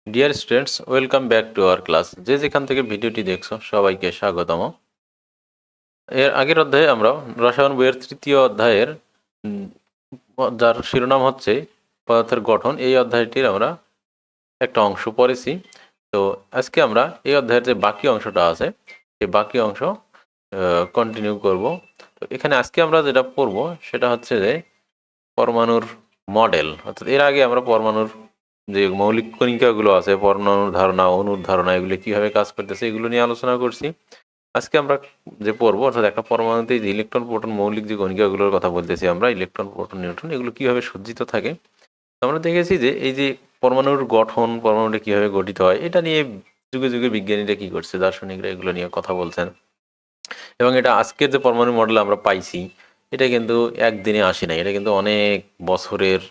Dear students, welcome back to our class. যে যেখান থেকে ভিডিওটি দেখছো সবাইকে স্বাগতম। এর আগের অধ্যায়ে আমরা রসায়ন বইয়ের তৃতীয় অধ্যায়ের উম, যার শিরোনাম হচ্ছে পদার্থের গঠন, এই অধ্যায়টির আমরা একটা অংশ পড়েছি। তো আজকে আমরা এই অধ্যায়ের যে বাকি অংশটা আছে সেই বাকি অংশ কন্টিনিউ করব। তো এখানে আজকে আমরা যেটা পড়ব সেটা হচ্ছে যে পরমাণুর মডেল। অর্থাৎ এর আগে আমরা পরমাণুর যে মৌলিক কণিকাগুলো আছে, পরমাণুর ধারণা, অণুর ধারণা, এগুলো কিভাবে কাজ করতেছে এগুলো নিয়ে আলোচনা করছি। আজকে আমরা যে পড়বো, অর্থাৎ একটা পরমাণুতে যে ইলেকট্রন প্রোটন মৌলিক যে কণিকাগুলোর কথা বলতেছি আমরা, ইলেকট্রন প্রোটন নিউট্রন, এগুলো কিভাবে সজ্জিত থাকে। তো আমরা দেখেছি যে এই যে পরমাণুর গঠন, পরমাণুটা কিভাবে গঠিত হয়, এটা নিয়ে যুগে যুগে বিজ্ঞানীরা কি করছে, দার্শনিকরা এগুলো নিয়ে কথা বলছেন। এবং এটা আজকের যে পরমাণু মডেল আমরা পাইছি, এটা কিন্তু একদিনে আসে নাই, এটা কিন্তু অনেক বছরের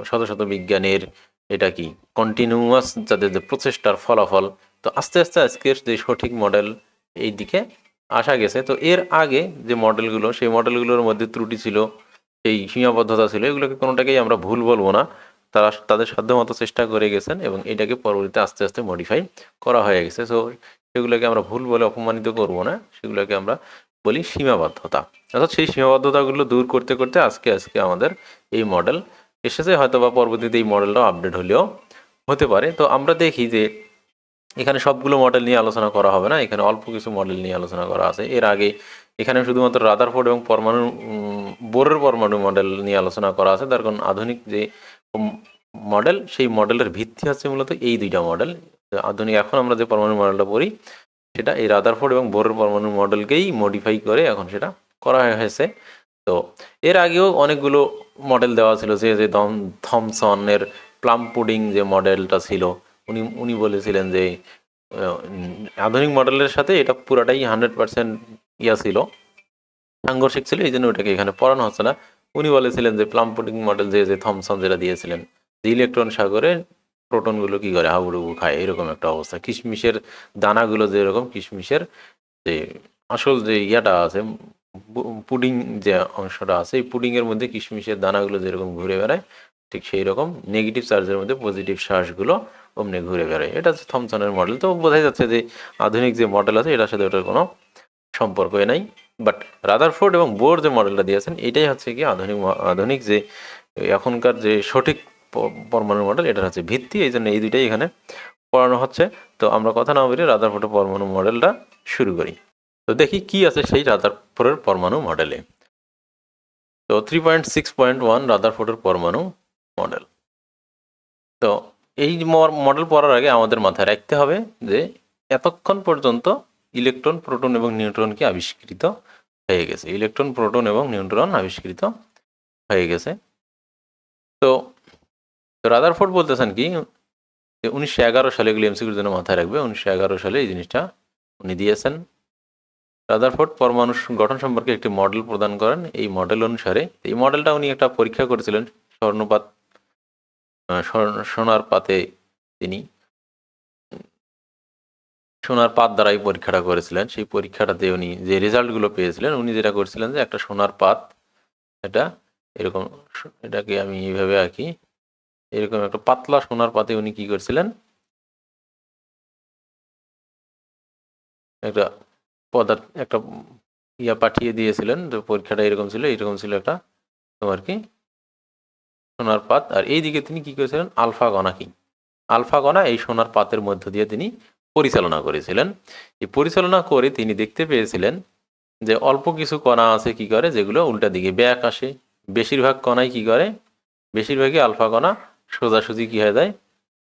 শত শত বিজ্ঞানের এটা কি কন্টিনিউয়াস যাদের যে প্রচেষ্টার ফলাফল। তো আস্তে আস্তে আজকের যে সঠিক মডেল এই দিকে আসা গেছে। তো এর আগে যে মডেলগুলো, সেই মডেলগুলোর মধ্যে ত্রুটি ছিল, সেই সীমাবদ্ধতা ছিল, এগুলোকে কোনোটাকেই আমরা ভুল বলবো না। তারা তাদের সাধ্যমতো চেষ্টা করে গেছেন এবং এটাকে পরবর্তীতে আস্তে আস্তে মডিফাই করা হয়ে গেছে। সো সেগুলোকে আমরা ভুল বলে অপমানিত করব না, সেগুলোকে আমরা বলি সীমাবদ্ধতা। অর্থাৎ সেই সীমাবদ্ধতাগুলো দূর করতে করতে আজকে আজকে আমাদের এই মডেল এসেছে। হয়তো বা পরবর্তীতে এই মডেলটাও আপডেট হলেও হতে পারে। তো আমরা দেখি যে এখানে সবগুলো মডেল নিয়ে আলোচনা করা হবে না, এখানে অল্প কিছু মডেল নিয়ে আলোচনা করা আছে। এর আগে এখানে শুধুমাত্র রাদারফোর্ড এবং পরমাণু বোরের পরমাণু মডেল নিয়ে আলোচনা করা আছে। তার কারণ আধুনিক যে মডেল, সেই মডেলের ভিত্তি হচ্ছে মূলত এই দুইটা মডেল। আধুনিক এখন আমরা যে পরমাণু মডেলটা পড়ি সেটা এই রাদারফোর্ড এবং বোরের পরমাণু মডেলকেই মডিফাই করে এখন সেটা করা হয়েছে। তো এর আগেও অনেকগুলো মডেল দেওয়া ছিল, যে যে থমসনের প্লাম পুডিং যে মডেলটা ছিল, উনি উনি বলেছিলেন যে আধুনিক মডেলের সাথে এটা পুরাটাই 100% ইয়া ছিল, সাংঘর্ষিক ছিল, এই জন্য ওটাকে এখানে পড়ানো হচ্ছে না। উনি বলেছিলেন যে প্লাম পুডিং মডেল যে যে থমসন যেটা দিয়েছিলেন, যে ইলেকট্রন সাগরে প্রোটনগুলো কি করে হাবুডুবু খায়, এরকম একটা অবস্থা। কিশমিশের দানাগুলো যেরকম, কিশমিশের যে আসল যে ইয়াটা আছে, পুডিং যে অংশটা আছে, এই পুডিংয়ের মধ্যে কিশমিশের দানাগুলো যেরকম ঘুরে বেড়ায়, ঠিক সেই রকম নেগেটিভ চার্জের মধ্যে পজিটিভ চার্জগুলো অমনি ঘুরে বেড়ায়। এটা হচ্ছে থমসনের মডেল। তো বোঝাই যাচ্ছে যে আধুনিক যে মডেল আছে এটার সাথে ওটার কোনো সম্পর্কই নাই। বাট রাদারফোর্ড এবং বোর যে মডেলটা দিয়েছেন এটাই হচ্ছে কি আধুনিক আধুনিক যে এখনকার যে সঠিক পরমাণু মডেল, এটার হচ্ছে ভিত্তি। এই জন্য এই দুইটাই এখানে পড়ানো হচ্ছে। তো আমরা কথা না বলে রাদারফোর্ডের পরমাণু মডেলটা শুরু করি। তো দেখি কি আছে সেই রাদারফোর্ডের পরমাণু মডেলে। তো 3.6.1 রাদারফোর্ডের পরমাণু মডেল। তো এই মডেল পড়ার আগে আমাদের মাথায় রাখতে হবে যে এতক্ষণ পর্যন্ত ইলেকট্রন, প্রোটন এবং নিউট্রন কি আবিষ্কৃত হয়ে গেছে। ইলেকট্রন, প্রোটন এবং নিউট্রন আবিষ্কৃত হয়ে গেছে। তো রাদারফোর্ড বলতেছেন কি, 1911 সালে, এগুলো এমসিকিউর জন্য মাথায় রাখবে, 1911 সালে এই জিনিসটা উনি দিয়েছেন। রাদারফোর্ড পরমাণু গঠন সম্পর্কে একটি মডেল প্রদান করেন। এই মডেল অনুসারে, এই মডেলটা উনি একটা পরীক্ষা করেছিলেন স্বর্ণপাত, সোনার পাতে তিনি সোনার পাত দ্বারাই পরীক্ষাটা করেছিলেন। সেই পরীক্ষাটাতে উনি যে রেজাল্টগুলো পেয়েছিলেন, উনি যেটা করেছিলেন যে একটা সোনার পাত, এটা এরকম, এটাকে আমি এইভাবে আঁকি, এরকম একটা পাতলা সোনার পাতে উনি কি করছিলেন, একটা পদার্থ, একটা ইয়া পাঠিয়ে দিয়েছিলেন। তো পরীক্ষাটা এরকম ছিল, এরকম ছিল একটা তোমার কি সোনার পাত। আর এইদিকে তিনি কি করেছিলেন, আলফা কণা কি, আলফা কণা এই সোনার পাতের মধ্য দিয়ে তিনি পরিচালনা করেছিলেন। এই পরিচালনা করে তিনি দেখতে পেয়েছিলেন যে অল্প কিছু কণা আছে কি করে, যেগুলো উল্টা দিকে ব্যাক আসে। বেশিরভাগ কণাই কি করে, বেশিরভাগই আলফা কণা সোজাসুজি কি হয়ে যায়,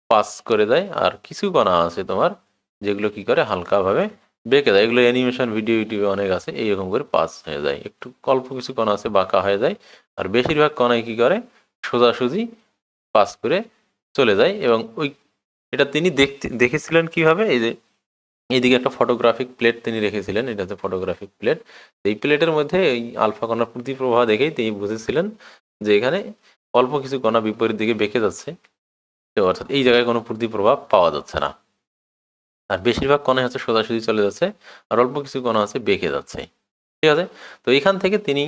পাস করে দেয়। আর কিছু কণা আছে তোমার যেগুলো কি করে, হালকাভাবে বেঁকে যায়। এগুলো অ্যানিমেশন ভিডিও ইউটিউবে অনেক আছে, এইরকম করে পাস হয়ে যায়। একটু অল্প কিছু কণা আছে বাঁকা হয়ে যায়, আর বেশিরভাগ কণাই কি করে, সোজাসুজি পাস করে চলে যায়। এবং ওই এটা তিনি দেখেছিলেন কিভাবে, এই যে এইদিকে একটা ফটোগ্রাফিক প্লেট তিনি রেখেছিলেন, এটা হচ্ছে ফটোগ্রাফিক প্লেট। এই প্লেটের মধ্যে এই আলফা কণার প্রতিপ্রবাহ দেখেই তিনি বুঝেছিলেন যে এখানে অল্প কিছু কণা বিপরীত দিকে বেঁকে যাচ্ছে, তো অর্থাৎ এই জায়গায় কোনো প্রতিপ্রভাব পাওয়া যাচ্ছে না। আর বেশিরভাগ কণাই হচ্ছে সোজাসুজি চলে যাচ্ছে, আর অল্প কিছু কণা আছে বেঁকে যাচ্ছে। ঠিক আছে। তো এখান থেকে তিনি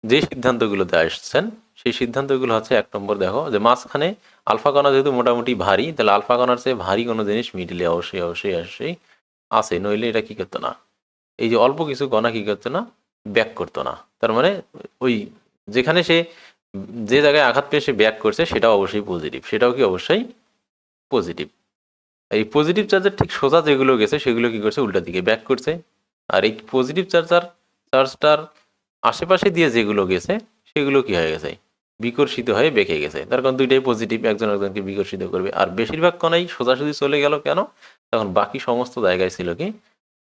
যে সিদ্ধান্তগুলোতে আসছেন সেই সিদ্ধান্তগুলো হচ্ছে 1 নম্বর দেখো যে মাঝখানে আলফা কণা যেহেতু মোটামুটি ভারী, তাহলে আলফা কণার চেয়ে ভারী কোনো জিনিস মিডিলে অবশ্যই অবশ্যই অবশ্যই আছে, নইলে এটা কি করতো না, এই যে অল্প কিছু কণা কি করতো না, ব্যাক করতো না। তার মানে ওই যেখানে সে যে জায়গায় আঘাত পেয়ে সে ব্যাক করছে সেটাও অবশ্যই পজিটিভ, সেটাও কি অবশ্যই পজিটিভ। এই পজিটিভ চার্জের ঠিক সোজা যেগুলো গেছে সেগুলো কি করছে, উল্টা দিকে ব্যাক করছে। আর এই পজিটিভ চার্জটার আশেপাশে দিয়ে যেগুলো গেছে সেগুলো কি হয়ে গেছে, বিকর্ষিত হয়ে বেঁকে গেছে। তার কারণ দুইটাই পজিটিভ, একজন একজনকে বিকর্ষিত করবে। আর বেশিরভাগ কণাই সোজাসুজি চলে গেল কেন, তখন বাকি সমস্ত জায়গায় ছিল কি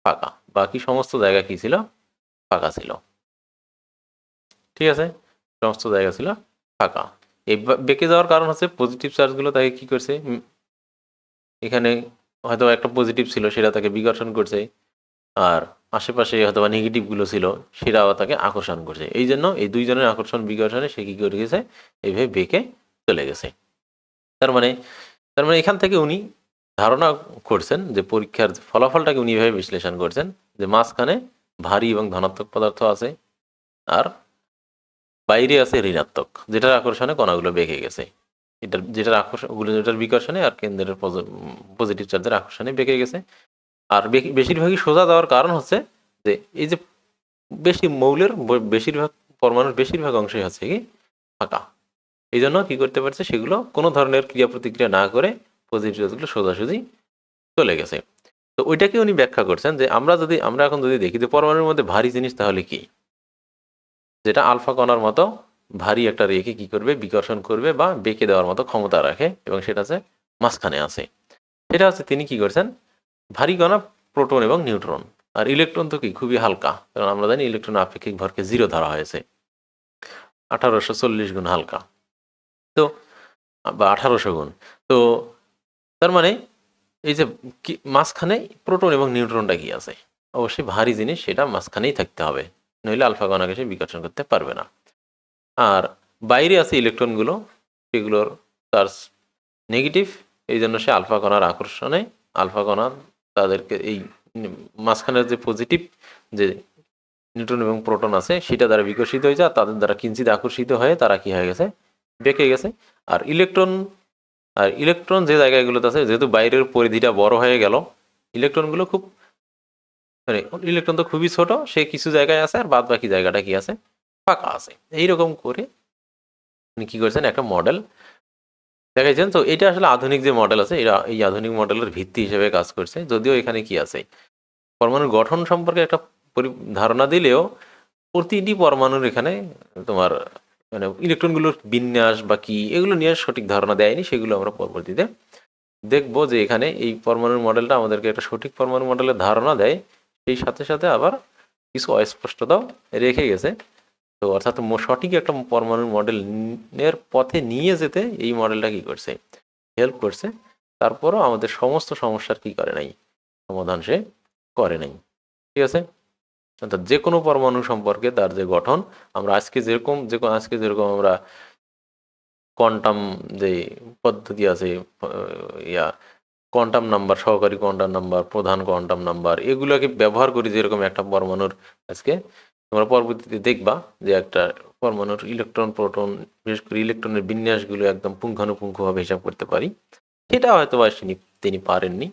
ফাঁকা, বাকি সমস্ত জায়গা কি ছিল, ফাঁকা ছিল। ঠিক আছে, সমস্ত জায়গা ছিল ফাঁকা। এই বেঁকে যাওয়ার কারণ হচ্ছে পজিটিভ চার্জগুলো তাকে কি করছে, এখানে হয়তো একটা পজিটিভ ছিল সেটা তাকে বিকর্ষণ করছে, আর আশেপাশে হয়তো বা নেগেটিভগুলো ছিল সেটাও তাকে আকর্ষণ করছে। এই জন্য এই দুইজনের আকর্ষণ বিকর্ষণে সে কী করে গেছে, এইভাবে বেঁকে চলে গেছে। তার মানে এখান থেকে উনি ধারণা করছেন যে পরীক্ষার ফলাফলটাকে উনি এভাবে বিশ্লেষণ করছেন যে মাঝখানে ভারী এবং ধনাত্মক পদার্থ আছে, আর বাইরে আছে ঋণাত্মক, যেটার আকর্ষণে কণাগুলো বেঁকে গেছে। যেটার আকর্ষণ, যেটার বিকর্ষণে আর কেন্দ্রের পজিটিভ চার্জের আকর্ষণে বেঁকে গেছে। আর বেশিরভাগই সোজা দেওয়ার কারণ হচ্ছে যে এই যে মৌলের বেশিরভাগ পরমাণুর বেশিরভাগ অংশই হচ্ছে কি ফাঁকা। এই জন্য কী করতে পারছে, সেগুলো কোনো ধরনের ক্রিয়া প্রতিক্রিয়া না করে পজিটিভ চার্জগুলো সোজাসুজি চলে গেছে। তো ওইটাকে উনি ব্যাখ্যা করছেন যে আমরা এখন যদি দেখি যে পরমাণুর মধ্যে ভারী জিনিস তাহলে কি, যেটা আলফা কণার মতো ভারী একটা রেখে কি করবে, বিকর্ষণ করবে বা বেঁকে দেওয়ার মতো ক্ষমতা রাখে, এবং সেটা হচ্ছে মাঝখানে আছে। সেটা হচ্ছে তিনি কি করছেন, ভারী কণা প্রোটন এবং নিউট্রন। আর ইলেকট্রন তো কি খুবই হালকা, কারণ আমরা জানি ইলেকট্রন আপেক্ষিক ভরকে 0 ধরা হয়েছে, 1840 গুণ হালকা, তো বা 1800 গুণ। তো তার মানে এই যে মাঝখানে প্রোটন এবং নিউট্রনটা কি আছে, অবশ্যই ভারী জিনিস, সেটা মাঝখানেই থাকতে হবে, নইলে আলফা কণাকে সে বিকর্ষণ করতে পারবে না। আর বাইরে আছে ইলেকট্রনগুলো, সেগুলোর চার্জ নেগেটিভ, এই জন্য সে আলফা কণার আকর্ষণে আলফা কণা তাদেরকে এই মাঝখানের যে পজিটিভ যে নিউট্রন এবং প্রোটন আছে সেটা দ্বারা বিকশিত হয়ে যায়, তাদের দ্বারা কিঞ্চিত আকর্ষিত হয়ে তারা কি হয়ে গেছে, বেঁকে গেছে। আর ইলেকট্রন যে জায়গাগুলোতে আছে, যেহেতু বাইরের পরিধিটা বড় হয়ে গেল, ইলেকট্রনগুলো খুব মানে ইলেকট্রন তো খুবই ছোট, সে কিছু জায়গায় আছে আর বাদ বাকি জায়গাটা কি আছে, ফাঁকা আছে। এইরকম করে উনি কি করছেন, একটা মডেল দেখাইছেন। তো এটা আসলে আধুনিক যে মডেল আছে, এই আধুনিক মডেলের ভিত্তি হিসেবে কাজ করছে। যদিও এখানে কি আছে, পরমাণুর গঠন সম্পর্কে একটা ধারণা দিলেও প্রতিটি পরমাণুর এখানে তোমার মানে ইলেকট্রনগুলোর বিন্যাস বা কি এগুলো নিয়ে সঠিক ধারণা দেয়নি, সেগুলো আমরা পরবর্তীতে দেখবো। যে এখানে এই পরমাণুর মডেলটা আমাদেরকে একটা সঠিক পরমাণু মডেলের ধারণা দেয়, সেই সাথে সাথে আবার কিছু অস্পষ্টতাও রেখে গেছে। তো অর্থাৎ সঠিক একটা পরমাণুর মডেলের পথে নিয়ে যেতে এই মডেলটা কি করছে, হেল্প করছে। তারপরও আমাদের সমস্ত সমস্যার কি করে নাই, সমাধান সে করে নাই। ঠিক আছে, অর্থাৎ যে কোনো পরমাণু সম্পর্কে তার যে গঠন, আমরা আজকে যেরকম আমরা কোয়ান্টাম যে পদ্ধতি আছে, ইয়া কোয়ান্টাম নাম্বার, সহকারী কোয়ান্টাম নাম্বার, প্রধান কোয়ান্টাম নাম্বার, এগুলোকে ব্যবহার করি যেরকম একটা পরমাণুর, আজকে তোমরা পরবর্তীতে দেখবা যে একটা পরমাণুর ইলেকট্রন প্রোটন, বিশেষ করে ইলেকট্রনের বিন্যাসগুলো একদম পুঙ্খানুপুঙ্খভাবে হিসাব করতে পারি। সেটা হয়তো বা তিনি পারেননি,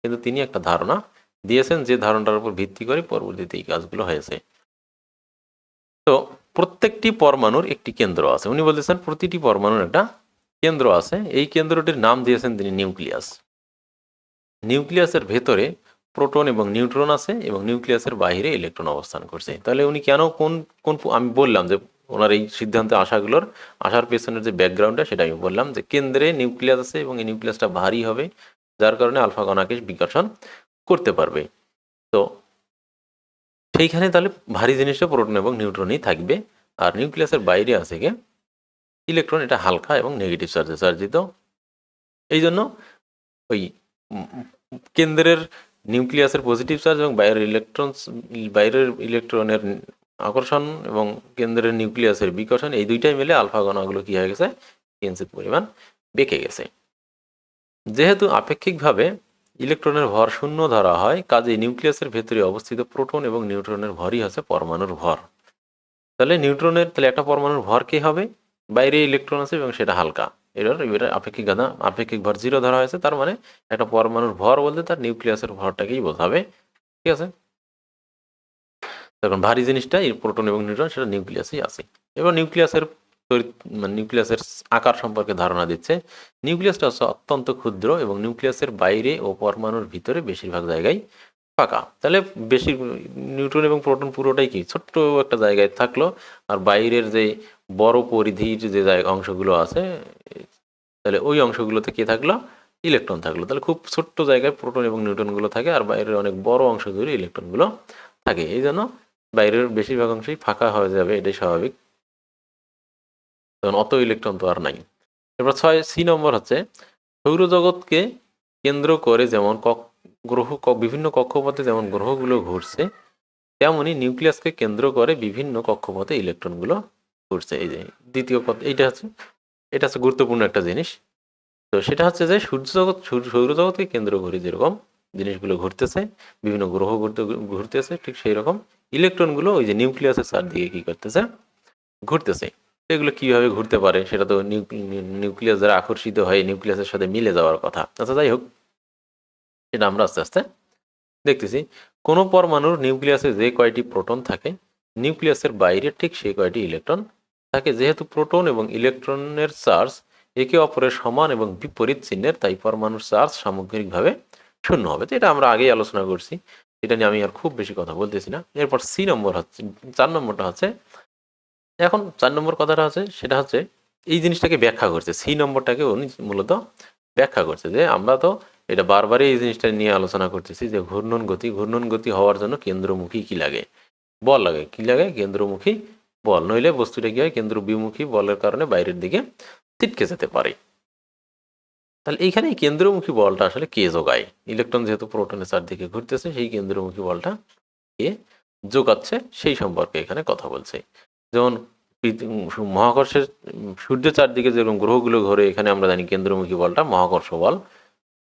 কিন্তু তিনি একটা ধারণা দিয়েছেন, যে ধারণাটার উপর ভিত্তি করে পরবর্তীতে এই কাজগুলো হয়েছে। তো প্রত্যেকটি পরমাণুর একটি কেন্দ্র আছে, উনি বলতেছেন প্রতিটি পরমাণুর একটা কেন্দ্র আছে। এই কেন্দ্রটির নাম দিয়েছেন তিনি নিউক্লিয়াস। নিউক্লিয়াসের ভেতরে প্রোটন এবং নিউট্রন আছে, এবং নিউক্লিয়াসের বাইরে ইলেকট্রন অবস্থান করছে। তাহলে উনি কেন কোন কোন আমি বললাম যে ওনার এই সিদ্ধান্তে আসার পেছনের যে ব্যাকগ্রাউন্ডটা, সেটা আমি বললাম যে কেন্দ্রে নিউক্লিয়াস আছে এবং এই নিউক্লিয়াসটা ভারী হবে, যার কারণে আলফা কণাকে বিকর্ষণ করতে পারবে। তো সেইখানে তাহলে ভারী জিনিসটা প্রোটন এবং নিউট্রনই থাকবে। আর নিউক্লিয়াসের বাইরে আছে কি ইলেকট্রন, এটা হালকা এবং নেগেটিভ চার্জে চার্জিত। এই জন্য ওই কেন্দ্রের নিউক্লিয়াসের পজিটিভ চার্জ এবং বাইরের ইলেকট্রনের আকর্ষণ এবং কেন্দ্রের নিউক্লিয়াসের বিকর্ষণ, এই দুইটাই মিলে আলফা কণাগুলো কি হয়ে গেছে, কিঞ্চিত পরিমাণ বেঁকে গেছে। যেহেতু আপেক্ষিকভাবে ইলেকট্রনের ভর শূন্য ধরা হয়, কাজেই নিউক্লিয়াসের ভেতরে অবস্থিত প্রোটন এবং নিউট্রনের ভরই হচ্ছে পরমাণুর ভর। তাহলে নিউট্রনের তাহলে একটা পরমাণুর ভর কে হবে, বাইরে ইলেকট্রন আছে এবং সেটা হালকা, এবার আপেক্ষিক ভর 0 ধরা হয়েছে, তার মানে একটা পরমাণুর ভর বলতে তার নিউক্লিয়াসের ভরটাকেই বোঝাবে। ঠিক আছে, তখন ভারী জিনিসটা এই প্রোটন এবং নিউট্রন সেটা নিউক্লিয়াসেই আছে। এবার নিউক্লিয়াসের মানে নিউক্লিয়াসের আকার সম্পর্কে ধারণা দিচ্ছে। নিউক্লিয়াসটা হচ্ছে অত্যন্ত ক্ষুদ্র এবং নিউক্লিয়াসের বাইরে ও পরমাণুর ভিতরে বেশিরভাগ জায়গায় ফাঁকা। তাহলে বেশি নিউট্রন এবং প্রোটন পুরোটাই কি ছোট্ট একটা জায়গায় থাকলো, আর বাইরের যে বড় পরিধির যে অংশগুলো আছে, তাহলে ওই অংশগুলোতে কি থাকলো, ইলেকট্রন থাকলো। তাহলে খুব ছোট্ট জায়গায় প্রোটন এবং নিউট্রনগুলো থাকে, আর বাইরের অনেক বড় অংশ জুড়ে ইলেকট্রনগুলো থাকে। এই জন্য বাইরের বেশিরভাগ অংশই ফাঁকা হয়ে যাবে, এটাই স্বাভাবিক, তখন অত ইলেকট্রন তো আর নাই। এবার 6 নম্বর হচ্ছে সৌরজগৎকে কেন্দ্র করে যেমন বিভিন্ন কক্ষপথে যেমন গ্রহগুলো ঘুরছে, তেমনি নিউক্লিয়াসকে কেন্দ্র করে বিভিন্ন কক্ষপথে ইলেকট্রনগুলো ঘুরছে। এই যে দ্বিতীয় কথা, এটা হচ্ছে গুরুত্বপূর্ণ একটা জিনিস। তো সেটা হচ্ছে যে সৌরজগৎকে কেন্দ্র করে যেরকম জিনিসগুলো ঘুরতেছে, বিভিন্ন গ্রহ ঘুরতেছে, ঠিক সেই রকম ইলেকট্রনগুলো ওই যে নিউক্লিয়াসের চারদিকে কি করতেছে, ঘুরতেছে। এগুলো কিভাবে ঘুরতে পারে সেটা তো নিউক্লিয়াস দ্বারা আকর্ষিত হয়ে নিউক্লিয়াসের সাথে মিলে যাওয়ার কথা। আচ্ছা, যাই হোক, সেটা আমরা আস্তে আস্তে দেখতেছি। কোনো পরমাণুর নিউক্লিয়াসে যে কয়টি প্রোটন থাকে, নিউক্লিয়াসের বাইরে ঠিক সেই কয়টি ইলেকট্রন থাকে। যেহেতু প্রোটন এবং ইলেকট্রনের চার্জ একে অপরের সমান এবং বিপরীত চিহ্নের, তাই পরমাণুর চার্জ সামগ্রিকভাবে শূন্য হবে। তো এটা আমরা আগেই আলোচনা করছি, এটা নিয়ে আমি আর খুব বেশি কথা বলতেছি না। এরপর 4 নম্বরটা হচ্ছে, এখন 4 নম্বর কথাটা আছে সেটা হচ্ছে এই জিনিসটাকে ব্যাখ্যা করছে। 3 নম্বরটাকে উনি মূলত ব্যাখ্যা করছে যে আমরা তো এটা বারবারই এই জিনিসটা নিয়ে আলোচনা করতেছি যে ঘূর্ণন গতি হওয়ার জন্য কেন্দ্রমুখী কি লাগে, বল লাগে। কি লাগে? কেন্দ্রমুখী বল, নইলে বস্তুটা কি হয়, কেন্দ্র বিমুখী বলের কারণে বাইরের দিকে ছিটকে যেতে পারে। তাহলে এইখানে এই কেন্দ্রমুখী বলটা আসলে কে যোগায়? ইলেকট্রন যেহেতু প্রোটনের চারদিকে ঘুরতেছে, সেই কেন্দ্রমুখী বলটা কে যোগাচ্ছে সেই সম্পর্কে এখানে কথা বলছে। যেমন মহাকর্ষের সূর্যের চারদিকে যেরকম গ্রহগুলো ঘোরে, এখানে আমরা জানি কেন্দ্রমুখী বলটা মহাকর্ষ বল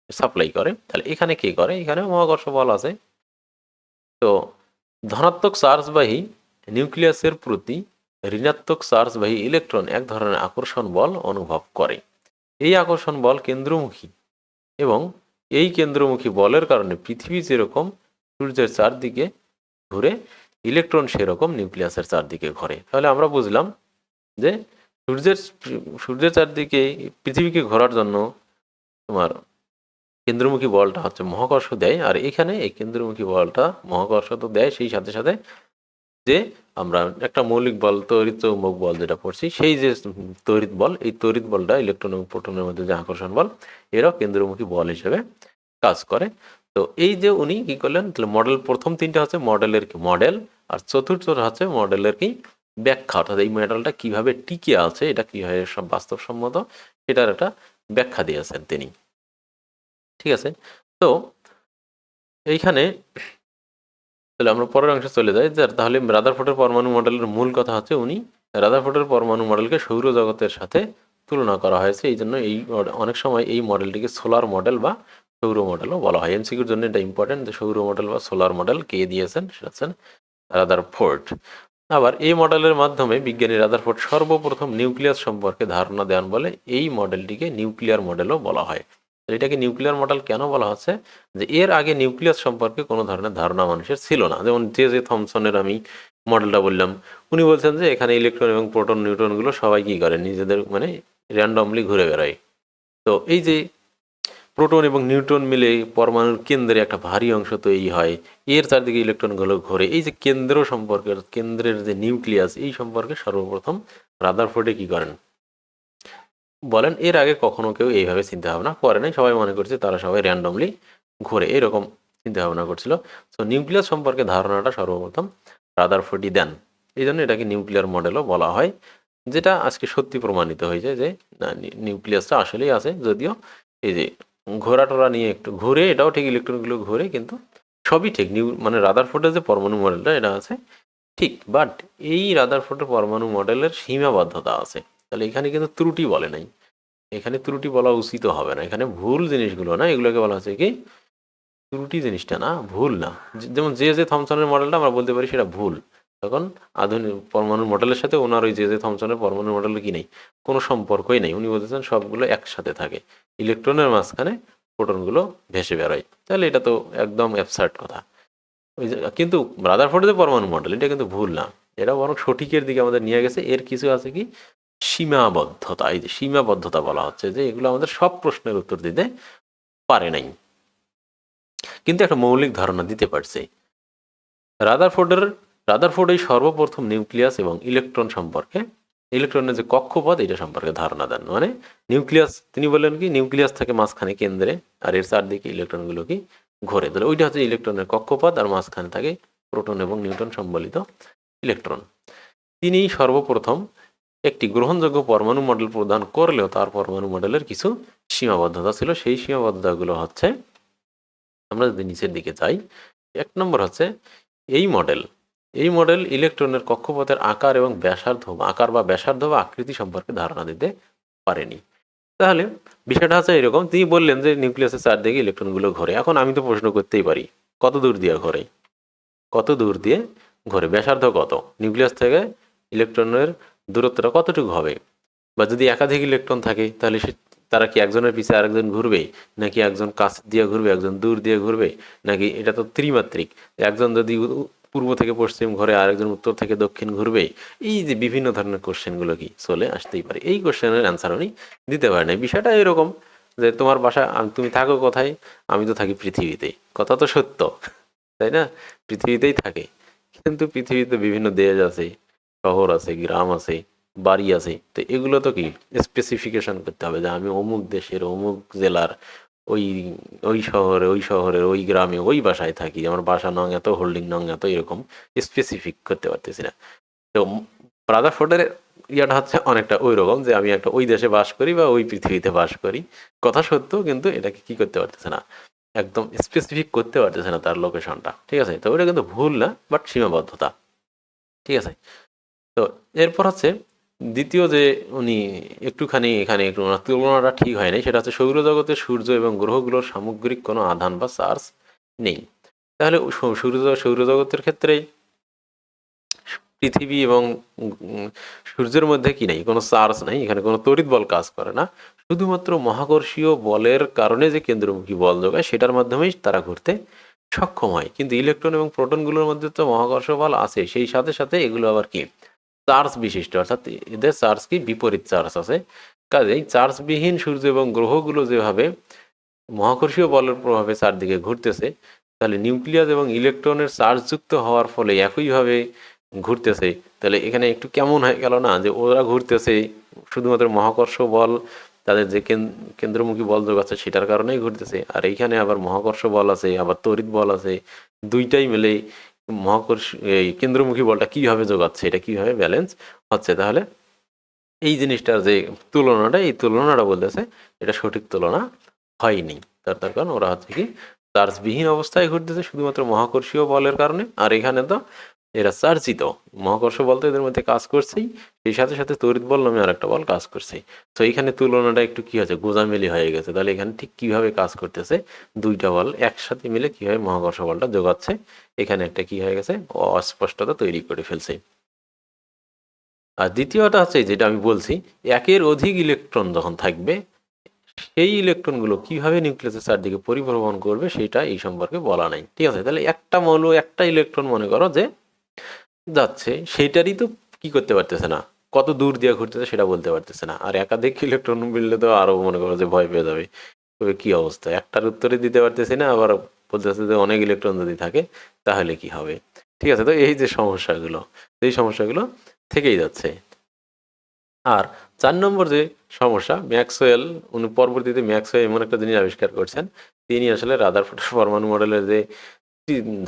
সাপ্লাই করে। তাহলে এখানে কে করে? এখানে মহাকর্ষ বল আছে। তো ধনাত্মক চার্জবাহী নিউক্লিয়াসের প্রতি ঋণাত্মক চার্জবাহী ইলেকট্রন এক ধরনের আকর্ষণ বল অনুভব করে। এই আকর্ষণ বল কেন্দ্রমুখী এবং এই কেন্দ্রমুখী বলের কারণে পৃথিবী যেরকম সূর্যের চারদিকে ঘুরে, ইলেকট্রন সেরকম নিউক্লিয়াসের চারদিকে ঘোরে। তাহলে আমরা বুঝলাম যে সূর্যের চারদিকে পৃথিবীকে ঘোরার জন্য তোমার কেন্দ্রমুখী বলটা হচ্ছে মহাকর্ষ দেয়, আর এখানে এই কেন্দ্রমুখী বলটা মহাকর্ষ তো দেয়, সেই সাথে সাথে যে আমরা একটা মৌলিক বল তড়িৎ চৌম্বক বল যেটা পড়ছি, সেই যে তড়িৎ বল, এই তড়িৎ বলটা ইলেকট্রন এবং প্রোটনের মধ্যে যে আকর্ষণ বল, এরাও কেন্দ্রমুখী বল হিসেবে কাজ করে। তো এই যে উনি কি করলেন, তাহলে মডেল প্রথম 3টা হচ্ছে মডেলের কি মডেল, আর চতুর্থটা হচ্ছে মডেলের কি ব্যাখ্যা, অর্থাৎ এই মডেলটা কিভাবে টিকে আছে, এটা কিভাবে সব বাস্তবসম্মত, এটার একটা ব্যাখ্যা দিয়েছেন তিনি। ঠিক আছে, তো এইখানে তাহলে আমরা পরের অংশে চলে যাই। তাহলে রাদারফোর্ডের পরমাণু মডেলের মূল কথা হচ্ছে, উনি রাদারফোর্ডের পরমাণু মডেলকে সৌরজগতের সাথে তুলনা করা হয়েছে। এই জন্য এই অনেক সময় এই মডেলটিকে সোলার মডেল বা সৌর মডেলও বলা হয়। এমসিকিউর জন্য এটা ইম্পর্টেন্ট যে সৌর মডেল বা সোলার মডেল কে দিয়েছেন, সেটা হচ্ছেন রাদারফোর্ড। আবার এই মডেলের মাধ্যমে বিজ্ঞানী রাদারফোর্ড সর্বপ্রথম নিউক্লিয়াস সম্পর্কে ধারণা দেন বলে এই মডেলটিকে নিউক্লিয়ার মডেলও বলা হয়। এটাকে নিউক্লিয়ার মডেল কেন বলা হচ্ছে, যে এর আগে নিউক্লিয়াস সম্পর্কে কোনো ধরনের ধারণা মানুষের ছিল না। যেমন যে থমসনের আমি মডেলটা বললাম, উনি বলছেন যে এখানে ইলেকট্রন এবং প্রোটন নিউট্রনগুলো সবাই কী করে, নিজেদের মানে র্যান্ডমলি ঘুরে বেড়ায়। তো এই যে প্রোটন এবং নিউট্রন মিলে পরমাণুর কেন্দ্রে একটা ভারী অংশ তৈরি হয়, এর চারদিকে ইলেকট্রনগুলো ঘোরে, এই যে কেন্দ্র সম্পর্কে, কেন্দ্রের যে নিউক্লিয়াস, এই সম্পর্কে সর্বপ্রথম রাদারফোর্ডে কি করেন বলেন। এর আগে কখনো কেউ এইভাবে চিন্তা ভাবনা করে নাই, সবাই মনে করছে তারা সবাই র্যান্ডমলি ঘোরে, এরকম চিন্তা ভাবনা করছিল। সো নিউক্লিয়াস সম্পর্কে ধারণাটা সর্বপ্রথম রাদারফোর্ডই দেন, এই জন্য এটাকে নিউক্লিয়ার মডেলও বলা হয়, যেটা আজকে সত্যি প্রমাণিত হয়েছে যে না, নিউক্লিয়াসটা আসলেই আছে। যদিও এই যে ঘোরা টোরা নিয়ে একটু ঘুরে, এটাও ঠিক, ইলেকট্রনগুলো ঘুরে, কিন্তু সবই ঠিক। মানে রাদারফোর্ডের যে পরমাণু মডেলটা এটা আছে ঠিক, বাট এই রাদারফোর্ডের পরমাণু মডেলের সীমাবদ্ধতা আছে। তাহলে এখানে কিন্তু ত্রুটি বলে নাই, এখানে ত্রুটি বলা উচিত হবে না, এখানে ভুল জিনিসগুলো না, এগুলোকে বলা হচ্ছে কি ত্রুটি, জিনিসটা না, ভুল না। যেমন যে থমসনের মডেলটা আমরা বলতে পারি সেটা ভুল, তখন আধুনিক পরমাণু মডেলের সাথে ওনার ওই যে থমসনের পরমাণু মডেলের কি নেই, কোনো সম্পর্কই নেই। উনি বলতেছেন সবগুলো একসাথে থাকে, ইলেকট্রনের মাঝখানে প্রোটনগুলো ভেসে বেরোয়। তাহলে এটা তো একদম অ্যাবসার্ড কথা। ওই যে কিন্তু রাদারফোর্ডের যে পরমাণু মডেল এটা কিন্তু ভুল না, এটা বরং সঠিকের দিকে আমাদের নিয়ে গেছে। এর কিছু আছে কি সীমাবদ্ধতা, এই যে সীমাবদ্ধতা বলা হচ্ছে যে এগুলো আমাদের সব প্রশ্নের উত্তর দিতে পারে নাই, কিন্তু একটা মৌলিক ধারণা দিতে পারছে। রাদারফোর্ডের রাদারফোর্ড এই সর্বপ্রথম নিউক্লিয়াস এবং ইলেকট্রন সম্পর্কে, ইলেকট্রনের যে কক্ষপথ এটা সম্পর্কে ধারণা দেন। মানে নিউক্লিয়াস, তিনি বললেন কি নিউক্লিয়াস থাকে মাঝখানে কেন্দ্রে, আর এর চারদিকে ইলেকট্রনগুলো কি ঘোরে। তাহলে ওইটা হচ্ছে ইলেকট্রনের কক্ষপথ, আর মাঝখানে থাকে প্রোটন এবং নিউট্রন সম্বলিত ইলেকট্রন। তিনি সর্বপ্রথম একটি গ্রহণযোগ্য পরমাণু মডেল প্রদান করলেও তার পরমাণু মডেলের কিছু সীমাবদ্ধতা ছিল। সেই সীমাবদ্ধতাগুলো হচ্ছে, আমরা যদি নিচের দিকে যাই, 1 নম্বর হচ্ছে এই মডেল ইলেকট্রনের কক্ষপথের আকার এবং আকার বা ব্যাসার্ধ বা আকৃতি সম্পর্কে ধারণা দিতে পারেনি। তাহলে বিষয়টা হচ্ছে এরকম, তিনি বললেন যে নিউক্লিয়াসের চারদিকে ইলেকট্রনগুলো ঘোরে। এখন আমি তো প্রশ্ন করতেই পারি কত দূর দিয়ে ঘোরে, ব্যাসার্ধ কত, নিউক্লিয়াস থেকে ইলেকট্রনের দূরত্বটা কতটুকু হবে, বা যদি একাধিক ইলেকট্রন থাকে তাহলে তারা কি একজনের পিছিয়ে আরেকজন ঘুরবে, নাকি একজন কাছ দিয়ে ঘুরবে একজন দূর দিয়ে ঘুরবে, নাকি এটা তো ত্রিমাত্রিক, একজন যদি পূর্ব থেকে পশ্চিম ঘুরে আরেকজন উত্তর থেকে দক্ষিণ ঘুরবে। এই যে বিভিন্ন ধরনের কোশ্চেনগুলো কি চলে আসতেই পারে, এই কোশ্চেনের অ্যান্সার উনি দিতে পারেন। বিষয়টা এরকম যে তোমার বাসা, তুমি থাকো কোথায়, আমি তো থাকি পৃথিবীতে, কথা তো সত্য, তাই না? পৃথিবীতেই থাকে, কিন্তু পৃথিবীতে বিভিন্ন দেশ আছে, শহর আছে, গ্রাম আছে, বাড়ি আছে। তো এগুলো তো কি স্পেসিফিকেশন করতে হবে যে আমি অমুক দেশের অমুক জেলার ওই ওই শহরের ওই গ্রামে ওই বাসায় থাকি, আমার বাসা নং এত, হোল্ডিং নং এত, এরকম স্পেসিফিক করতে পারতেছি না। তো রাদারফোর্ডের ইয়াটা হচ্ছে অনেকটা ওই রকম যে আমি একটা ওই দেশে বাস করি বা ওই পৃথিবীতে বাস করি, কথা সত্য, কিন্তু এটাকে কি করতে পারতেছে না, একদম স্পেসিফিক করতে পারতেছে না তার লোকেশনটা। ঠিক আছে, তো ওটা কিন্তু ভুল না, বাট সীমাবদ্ধতা। ঠিক আছে, তো এরপর হচ্ছে দ্বিতীয় যে উনি একটুখানি এখানে একটু ওনার তুলনাটা ঠিক হয় নাই, সেটা হচ্ছে সৌরজগতে সূর্য এবং গ্রহগুলোর সামগ্রিক কোনো আধান বা চার্জ নেই। তাহলে সৌরজগতের ক্ষেত্রে পৃথিবী এবং সূর্যের মধ্যে কি নেই, কোনো চার্জ নাই, এখানে কোনো তড়িৎ বল কাজ করে না, শুধুমাত্র মহাকর্ষীয় বলের কারণে যে কেন্দ্রমুখী বল যোগায় সেটার মাধ্যমেই তারা ঘুরতে সক্ষম হয়। কিন্তু ইলেকট্রন এবং প্রোটনগুলোর মধ্যে তো মহাকর্ষ বল আছে, সেই সাথে সাথে এগুলো আবার কি চার্জ বিশিষ্ট, অর্থাৎ এদের চার্জ কি বিপরীত চার্জ আছে। কাজেই চার্জবিহীন সূর্য এবং গ্রহগুলো যেভাবে মহাকর্ষীয় বলের প্রভাবে চারদিকে ঘুরতেছে, তাহলে নিউক্লিয়াস এবং ইলেকট্রনের চার্জযুক্ত হওয়ার ফলে একইভাবে ঘুরতেছে। তাহলে এখানে একটু কেমন হয়ে গেল না, যে ওরা ঘুরতেছে শুধুমাত্র মহাকর্ষ বল, তাদের যে কেন্দ্রমুখী বল যোগাচ্ছে সেটার কারণেই ঘুরতেছে, আর এইখানে আবার মহাকর্ষ বল আছে, আবার তড়িৎ বল আছে, দুইটাই মিলে মহাকর্ষ এই কেন্দ্রমুখী বলটা কিভাবে যোগাচ্ছে, এটা কিভাবে ব্যালেন্স হচ্ছে। তাহলে এই জিনিসটার যে তুলনাটা, এই তুলনাটা বলতেছে এটা সঠিক তুলনা হয়নি। তার কারণ ওরা হচ্ছে কি চার্জবিহীন অবস্থায় ঘুরতেছে শুধুমাত্র মহাকর্ষীয় বলের কারণে, আর এখানে তো এরা চার্জিত, মহাকর্ষ বল তো এদের মধ্যে কাজ করছেই, সেই সাথে সাথে তড়িৎ বল নামে আর একটা বল কাজ করছে। তো এখানে তুলনাটা একটু কি হয়েছে, গোজামিলি হয়ে গেছে। তাহলে এখানে ঠিক কিভাবে কাজ করতেছে, দুইটা বল একসাথে মিলে কিভাবে মহাকর্ষ বলটা যোগাচ্ছে, এখানে একটা কি হয়ে গেছে, অস্পষ্টতা তৈরি করে ফেলছে। আর দ্বিতীয়টা হচ্ছে যেটা আমি বলছি, একের অধিক ইলেকট্রন যখন থাকবে সেই ইলেকট্রনগুলো কিভাবে নিউক্লিয়াসের চারদিকে পরিভ্রমণ করবে সেটা এই সম্পর্কে বলা নাই। ঠিক আছে, তাহলে একটা মৌল একটা ইলেকট্রন মনে করো যে যাচ্ছে, সেইটারই তো কি করতে পারতেছে না, কত দূর দিয়ে ঘুরতেছে সেটা বলতে পারতেছে না। আর একাধিক ইলেকট্রন মিললে তো আরো মনে করো যে ভয় পেয়ে যাবে, তবে কি অবস্থা, একটার উত্তরে দিতে পারতেছি না, আবার বলতেছে যে অনেক ইলেকট্রন যদি থাকে তাহলে কি হবে। ঠিক আছে, তো এই যে সমস্যাগুলো, এই সমস্যাগুলো থেকেই যাচ্ছে। আর 4 নম্বর যে সমস্যা, ম্যাক্সওয়েল, উনি পরবর্তীতে ম্যাক্সওয়েল এমন একটা জিনিস আবিষ্কার করছেন, তিনি আসলে রাদারফোর্ডের পরমাণু মডেলের যে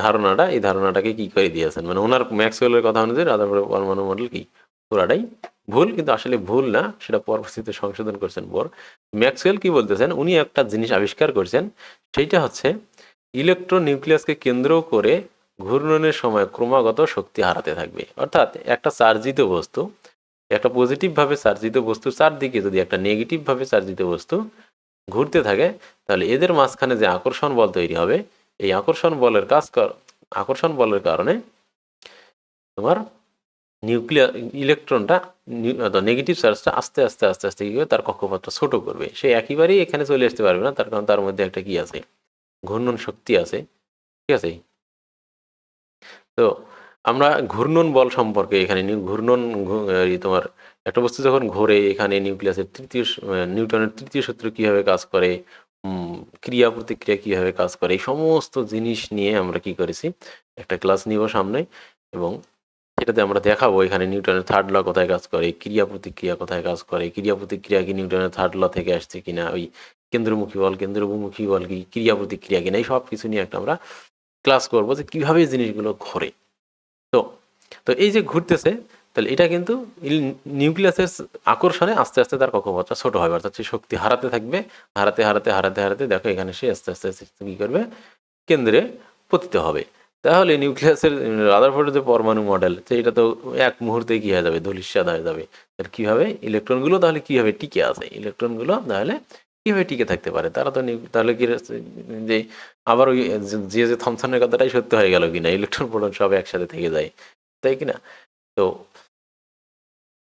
ধারণাটা, এই ধারণাটাকে কি করে দিয়েছেন, মানে ওনার ম্যাক্সওয়েলের কথা অনুযায়ী রাদারফোর্ডের পরমাণু মডেল কি পুরাটাই ভুল, কিন্তু আসলে ভুল না, সেটা পরবর্তীতে সংশোধন করছেন বোর। ম্যাক্সওয়েল কি বলতেছেন, উনি একটা জিনিস আবিষ্কার করছেন, সেইটা হচ্ছে ইলেকট্রন নিউক্লিয়াসকে কেন্দ্র করে ঘূর্ণনের সময় ক্রমাগত শক্তি হারাতে থাকবে। অর্থাৎ একটা চার্জিত বস্তু, একটা পজিটিভভাবে চার্জিত বস্তুর চারদিকে যদি একটা নেগেটিভভাবে চার্জিত বস্তু ঘুরতে থাকে, তাহলে এদের মাঝখানে যে আকর্ষণ বল তৈরি হবে, এই আকর্ষণ বলের কারণে তোমার নিউক্লিয়ার ইলেকট্রনটা নেগেটিভ চার্জটা আস্তে আস্তে আস্তে আস্তে কি করবে, তার কক্ষপথটা ছোট করবে। সে একেবারেই এখানে চলে আসতে পারবে না, তার কারণ তার মধ্যে একটা কি আছে, ঘূর্ণন শক্তি আছে, ঠিক আছে। তো আমরা ঘূর্ণন বল সম্পর্কে এখানে ঘূর্ণন তোমার একটা বস্তু যখন ঘোরে, এখানে নিউক্লিয়াসের নিউটনের তৃতীয় সূত্র কিভাবে কাজ করে, ক্রিয়া প্রতিক্রিয়া কিভাবে কাজ করে, এই সমস্ত জিনিস নিয়ে আমরা কি করেছি একটা ক্লাস নিব সামনে, এবং সেটাতে আমরা দেখাবো এখানে নিউটনের থার্ড ল কোথায় কাজ করে, ক্রিয়া প্রতিক্রিয়া কোথায় কাজ করে, ক্রিয়া প্রতিক্রিয়া কি নিউটনের থার্ড ল থেকে আসছে কিনা, ওই কেন্দ্রমুখী বল কেন্দ্রমুখী বল কি ক্রিয়া প্রতিক্রিয়া কিনা, এই সব কিছু নিয়ে একটা আমরা ক্লাস করবো যে কিভাবে এই জিনিসগুলো ঘোরে। তো তো এই যে ঘুরতেছে, তাহলে এটা কিন্তু নিউক্লিয়াসের আকর্ষণে আস্তে আস্তে তার কক্ষপথটা ছোট হবে, অর্থাৎ সে শক্তি হারাতে থাকবে, হারাতে হারাতে হারাতে হারাতে দেখো এখানে সে আস্তে আস্তে আস্তে কী করবে, কেন্দ্রে পতিত হবে। তাহলে নিউক্লিয়াসের রাদারফোর্ডের যে পরমাণু মডেল, তো এটা তো এক মুহূর্তে কী হয়ে যাবে, ধূলিসাৎ হয়ে যাবে। তাহলে কীভাবে ইলেকট্রনগুলো তাহলে কীভাবে টিকে আছে, ইলেকট্রনগুলো তাহলে কীভাবে টিকে থাকতে পারে, তারা তো তাহলে কি যে আবার ওই যে থমসনের কথাটাই সত্য হয়ে গেল কিনা, ইলেকট্রন প্রোটন সব একসাথে থেকে যায়, তাই কিনা। তো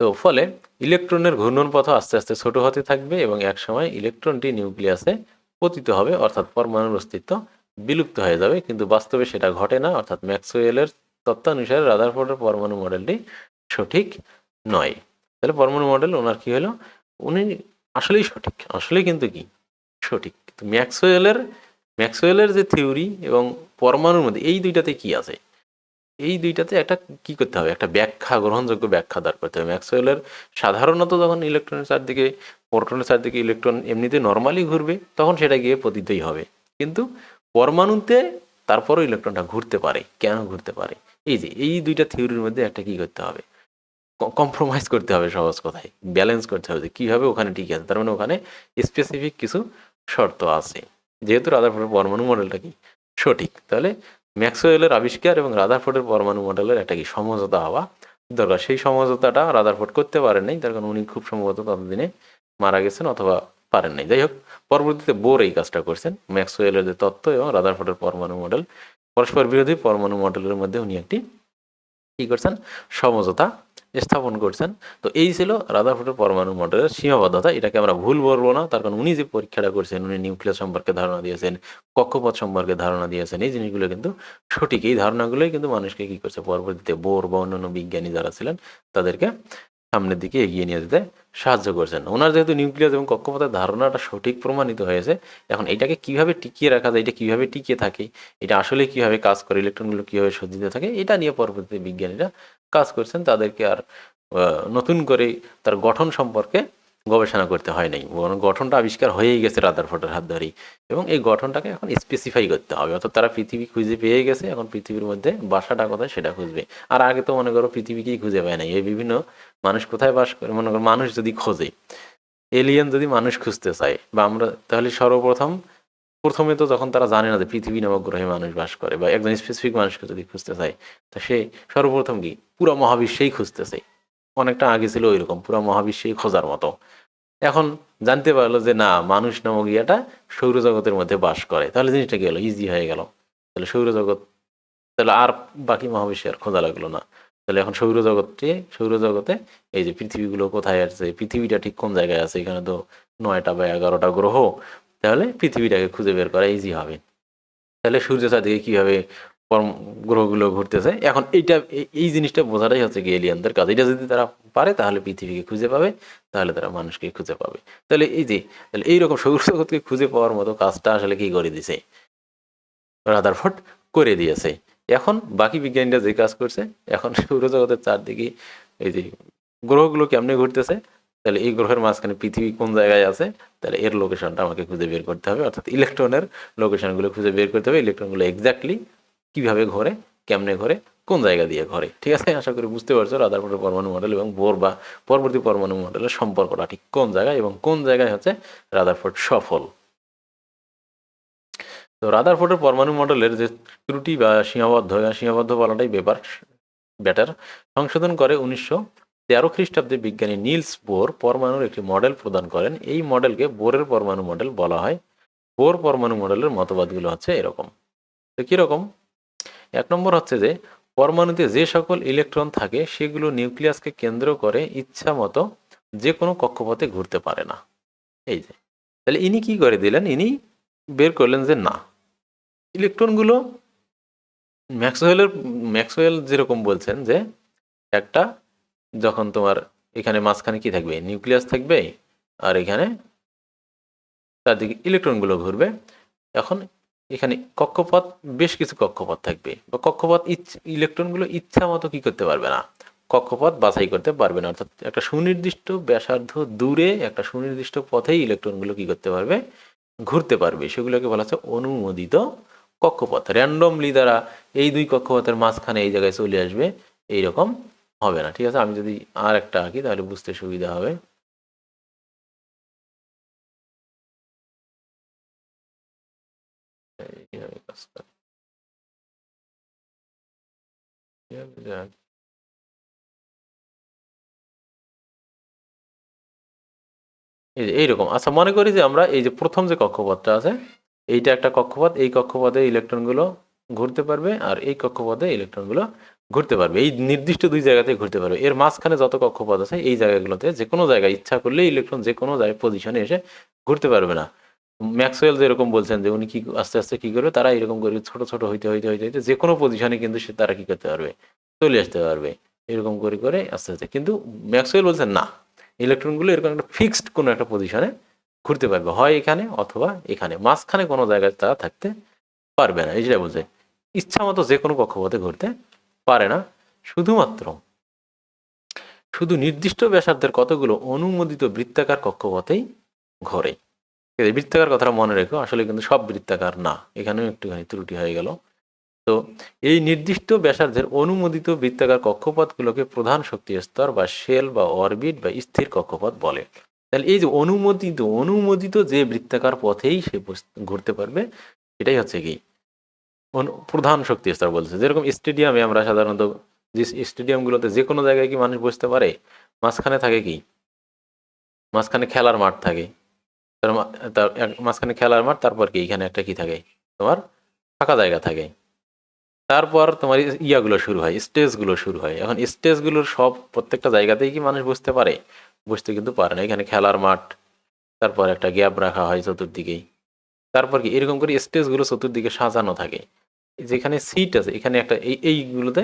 তো ফলে ইলেকট্রনের ঘূর্ণন পথ আস্তে আস্তে ছোট হতে থাকবে এবং একসময় ইলেকট্রনটি নিউক্লিয়াসে পতিত হবে, অর্থাৎ পরমাণুর অস্তিত্ব বিলুপ্ত হয়ে যাবে। কিন্তু বাস্তবে সেটা ঘটে না, অর্থাৎ ম্যাক্সওয়েলের তত্ত্বানুসারে রাদারফোর্ডের পরমাণু মডেলটি সঠিক নয়। তাহলে পরমাণু মডেল ওনার কি হলো, উনি আসলেই সঠিক, আসলে কিন্তু কি সঠিক, কিন্তু ম্যাক্সওয়েলের যে থিওরি এবং পরমাণুর মধ্যে এই দুইটাতে কি আছে, এই দুইটাতে একটা কি করতে হবে, একটা ব্যাখ্যা, গ্রহণযোগ্য ব্যাখ্যা দাঁড় করতে হবে। ম্যাক্সওয়েলের সাধারণত যখন ইলেকট্রনের চারদিকে, প্রোটনের চারদিকে ইলেকট্রন এমনিতে নর্মালি ঘুরবে, তখন সেটা গিয়ে পতিতই হবে। কিন্তু পরমাণুতে তারপরও ইলেকট্রনটা ঘুরতে পারে, কেন ঘুরতে পারে, এই যে এই দুইটা থিওরির মধ্যে একটা কি করতে হবে, কম্প্রোমাইজ করতে হবে, সহজ কথায় ব্যালেন্স করতে হবে যে কীভাবে ওখানে ঠিক আছে। তার মানে ওখানে স্পেসিফিক কিছু শর্ত আছে। যেহেতু রাদারফোর্ডের পরমাণু মডেলটা কি সঠিক, তাহলে ম্যাক্সওয়েলের আবিষ্কার এবং রাদারফোর্ডের পরমাণু মডেলের একটা কি সমঝোতা হওয়া দরকার। সেই সমঝোতাটা রাদারফোর্ড করতে পারেন নাই, তার কারণ উনি খুব সম্ভবত ততদিনে মারা গেছেন অথবা পারেন নাই। যাই হোক, পরবর্তীতে বোর এই কাজটা করছেন, ম্যাক্সওয়েলের যে তত্ত্ব এবং রাদারফোর্ডের পরমাণু মডেল পরস্পর বিরোধী পরমাণু মডেলের মধ্যে উনি একটি কী করছেন, সমঝোতা স্থাপন করছেন। তো এই ছিল রাদারফোর্ডের পরমাণু মডেলের সীমাবদ্ধতা। এটাকে আমরা ভুল বলবো না, তার কারণ উনি যে পরীক্ষাটা করছেন, উনি নিউক্লিয়াস সম্পর্কে ধারণা দিয়েছেন, কক্ষপথ সম্পর্কে ধারণা দিয়েছেন, এই জিনিসগুলো কিন্তু সঠিক। এই ধারণাগুলোই কিন্তু মানুষকে কী করছে, পরবর্তীতে বোর বা অন্যান্য বিজ্ঞানী যারা ছিলেন তাদেরকে সামনের দিকে এগিয়ে নিয়ে যেতে সাহায্য করছেন। ওনার যেহেতু নিউক্লিয়াস এবং কক্ষপথের ধারণাটা সঠিক প্রমাণিত হয়েছে, এখন এটাকে কিভাবে টিকিয়ে রাখা যায়, এটা কিভাবে টিকে থাকে, এটা আসলে কিভাবে কাজ করে, ইলেকট্রনগুলো কিভাবে সজ্জিত থাকে, এটা নিয়ে পরবর্তীতে বিজ্ঞানীরা কাজ করছেন। তাদেরকে আর নতুন করে তার গঠন সম্পর্কে গবেষণা করতে হয় নাই, বরং গঠনটা আবিষ্কার হয়েই গেছে রাদারফোর্ডের হাত ধরেই, এবং এই গঠনটাকে এখন স্পেসিফাই করতে হবে। অর্থাৎ তারা পৃথিবী খুঁজে পেয়ে গেছে, এখন পৃথিবীর মধ্যে বাসাটা কোথায় সেটা খুঁজবে। আর আগে তো মনে করো পৃথিবীকেই খুঁজে পায় নাই, এই বিভিন্ন মানুষ কোথায় বাস করে, মনে করো মানুষ যদি খোঁজে, এলিয়েন যদি মানুষ খুঁজতে চায় বা আমরা, তাহলে প্রথমে তো যখন তারা জানে না যে পৃথিবী নামক গ্রহে মানুষ বাস করে, বা একজন স্পেসিফিক মানুষকে যদি খুঁজতে চায়, তা সে সর্বপ্রথম কি পুরো মহাবিশ্বেই খুঁজতেছে। অনেকটা আগে ছিল ওইরকম পুরো মহাবিশ্বেই খোঁজার মতো। এখন জানতে পারলো যে না, মানুষ নামক ইয়াটা সৌরজগতের মধ্যে বাস করে, তাহলে জিনিসটা কি হলো, ইজি হয়ে গেল। তাহলে সৌরজগৎ, তাহলে আর বাকি মহাবিশ্বে আর খোঁজা লাগলো না। তাহলে এখন সৌরজগতে এই যে পৃথিবীগুলো কোথায় আছে, পৃথিবীটা ঠিক কোন জায়গায় আছে, এখানে তো 9টা বা 11টা গ্রহ, তাহলে পৃথিবীটাকে খুঁজে বের করা ইজি হবে। তাহলে সূর্য চারদিকে কীভাবে গ্রহগুলো ঘুরতেছে, এখন এই জিনিসটা বোঝাটাই হচ্ছে কি এলিয়ানদের কাজ। এটা যদি তারা পারে তাহলে পৃথিবীকে খুঁজে পাবে, তাহলে তারা মানুষকে খুঁজে পাবে। তাহলে এইরকম সৌরজগৎকে খুঁজে পাওয়ার মতো কাজটা আসলে কি করে দিছে, রাদারফোর্ড করে দিয়েছে। এখন বাকি বিজ্ঞানীরা যে কাজ করছে, এখন সৌরজগতের চারদিকে এই যে গ্রহগুলো কেমনে ঘুরতেছে, তাহলে এই গ্রহের মাঝখানে পৃথিবী কোন জায়গায় আছে, তাহলে এর লোকেশনটা আমাকে খুঁজে বের করতে হবে, অর্থাৎ ইলেকট্রনের লোকেশনগুলো খুঁজে বের করতে হবে, ইলেকট্রনগুলো এক্স্যাক্টলি কীভাবে ঘোরে, কেমনে ঘোরে, কোন জায়গা দিয়ে ঘোরে। ঠিক আছে, আশা করি বুঝতে পারছো রাদারফোর্ডের পরমাণু মডেল এবং বোর বা পরবর্তী পরমাণু মডেলের সম্পর্কটা ঠিক কোন জায়গায় এবং কোন জায়গায় হচ্ছে রাদারফোর্ড সফল। তো রাদারফোর্ডের পরমাণু মডেলের যে ত্রুটি বা সীমাবদ্ধ বলাটাই বেটার, সংশোধন করে 1913 খ্রিস্টাব্দে বিজ্ঞানী নিলস বোর পরমাণুর একটি মডেল প্রদান করেন। এই মডেলকে বোরের পরমাণু মডেল বলা হয়। বোর পরমাণু মডেলের মতবাদগুলো হচ্ছে এরকম। তো কীরকম, 1 নম্বর হচ্ছে যে পরমাণুতে যে সকল ইলেকট্রন থাকে সেগুলো নিউক্লিয়াসকে কেন্দ্র করে ইচ্ছা মতো যে কোনো কক্ষপথে ঘুরতে পারে না। এই যে, তাহলে ইনি কি করে দিলেন, ইনি বের করলেন যে না, ইলেকট্রনগুলো ম্যাক্সওয়েল যেরকম বলছেন যে একটা, যখন তোমার এখানে মাঝখানে কি থাকবে, নিউক্লিয়াস থাকবে, আর এখানে চারদিকে ইলেকট্রনগুলো ঘুরবে। এখন এখানে কক্ষপথ, বেশ কিছু কক্ষপথ থাকবে, বা কক্ষপথ ইলেকট্রনগুলো ইচ্ছা মতো কি করতে পারবে না, কক্ষপথ বাছাই করতে পারবে না। অর্থাৎ একটা সুনির্দিষ্ট ব্যাসার্ধ দূরে একটা সুনির্দিষ্ট পথেই ইলেকট্রনগুলো কি করতে পারবে, ঘুরতে পারবে। সেগুলোকে বলা হচ্ছে অনুমোদিত কক্ষপথ। র্যান্ডমলি দ্বারা এই দুই কক্ষপথের মাঝখানে এই জায়গায় চলে আসবে, এইরকম হবে না। ঠিক আছে, আমি যদি আর একটা আঁকি তাহলে বুঝতে সুবিধা হবে। এইভাবে কাজ করে। এই যে এইরকম, আচ্ছা মনে করি যে আমরা এই যে প্রথম যে কক্ষপথটা আছে, এইটা একটা কক্ষপথ, এই কক্ষপথে ইলেকট্রনগুলো ঘুরতে পারবে, আর এই কক্ষপথে ইলেকট্রনগুলো ঘুরতে পারবে, এই নির্দিষ্ট দুই জায়গাতে ঘুরতে পারবে। এর মাঝখানে যত কক্ষপথ আছে এই জায়গাগুলোতে যে কোনো জায়গায় ইচ্ছা করলে ইলেকট্রন যে কোনো জায়গায় পজিশনে এসে ঘুরতে পারবে না। ম্যাক্সওয়েল যেরকম বলছেন যে উনি কি আস্তে আস্তে কি করবে, তারা এরকম করে ছোট ছোট হইতে হইতে হইতে হইতে যে কোনো পজিশনে কিন্তু সে তারা কি করতে পারবে, চলে আসতে পারবে, এরকম করে করে আস্তে আস্তে। কিন্তু ম্যাক্সওয়েল বলছেন না, ইলেকট্রনগুলো এরকম একটা ফিক্সড কোনো একটা পজিশনে ঘুরতে পারবে, হয় এখানে অথবা এখানে, মাঝখানে কোনো জায়গায় তারা থাকতে পারবে না। এই যেটা বলছে ইচ্ছা মতো যে কোনো কক্ষপথে ঘুরতে পারে না, শুধুমাত্র শুধু নির্দিষ্ট ব্যাসার্ধের কতগুলো অনুমোদিত বৃত্তাকার কক্ষপথেই ঘোরে। এই বৃত্তাকার কথাটা মনে রেখো, আসলে কিন্তু সব বৃত্তাকার না, এখানেও একটুখানি ত্রুটি হয়ে গেল। তো এই নির্দিষ্ট ব্যাসার্ধের অনুমোদিত বৃত্তাকার কক্ষপথগুলোকে প্রধান শক্তি স্তর বা শেল বা অরবিট বা স্থির কক্ষপথ বলে। তাহলে এই যে অনুমোদিত অনুমোদিত যে বৃত্তাকার পথেই সে ঘুরতে পারবে, সেটাই হচ্ছে কি প্রধান শক্তি স্তর বলছে। যেরকম স্টেডিয়ামে আমরা সাধারণত যে স্টেডিয়ামগুলোতে যে কোনো জায়গায় কি মানুষ বসতে পারে, মাঝখানে থাকে কি, মাঝখানে খেলার মাঠ থাকে, তার মাঝখানে খেলার মাঠ, তারপর কি এখানে একটা কি থাকে, তোমার ফাঁকা জায়গা থাকে, তারপর তোমার ইয়াগুলো শুরু হয়, স্টেজগুলো শুরু হয়। এখন স্টেজগুলোর সব প্রত্যেকটা জায়গাতেই কি মানুষ বসতে পারে, বসতে কিন্তু পারে না। এখানে খেলার মাঠ, তারপর একটা গ্যাপ রাখা হয় চতুর্দিকেই, তারপর কি এরকম করে স্টেজগুলো চতুর্দিকে সাজানো থাকে। যেখানে সিট আছে এখানে একটা এইগুলোতে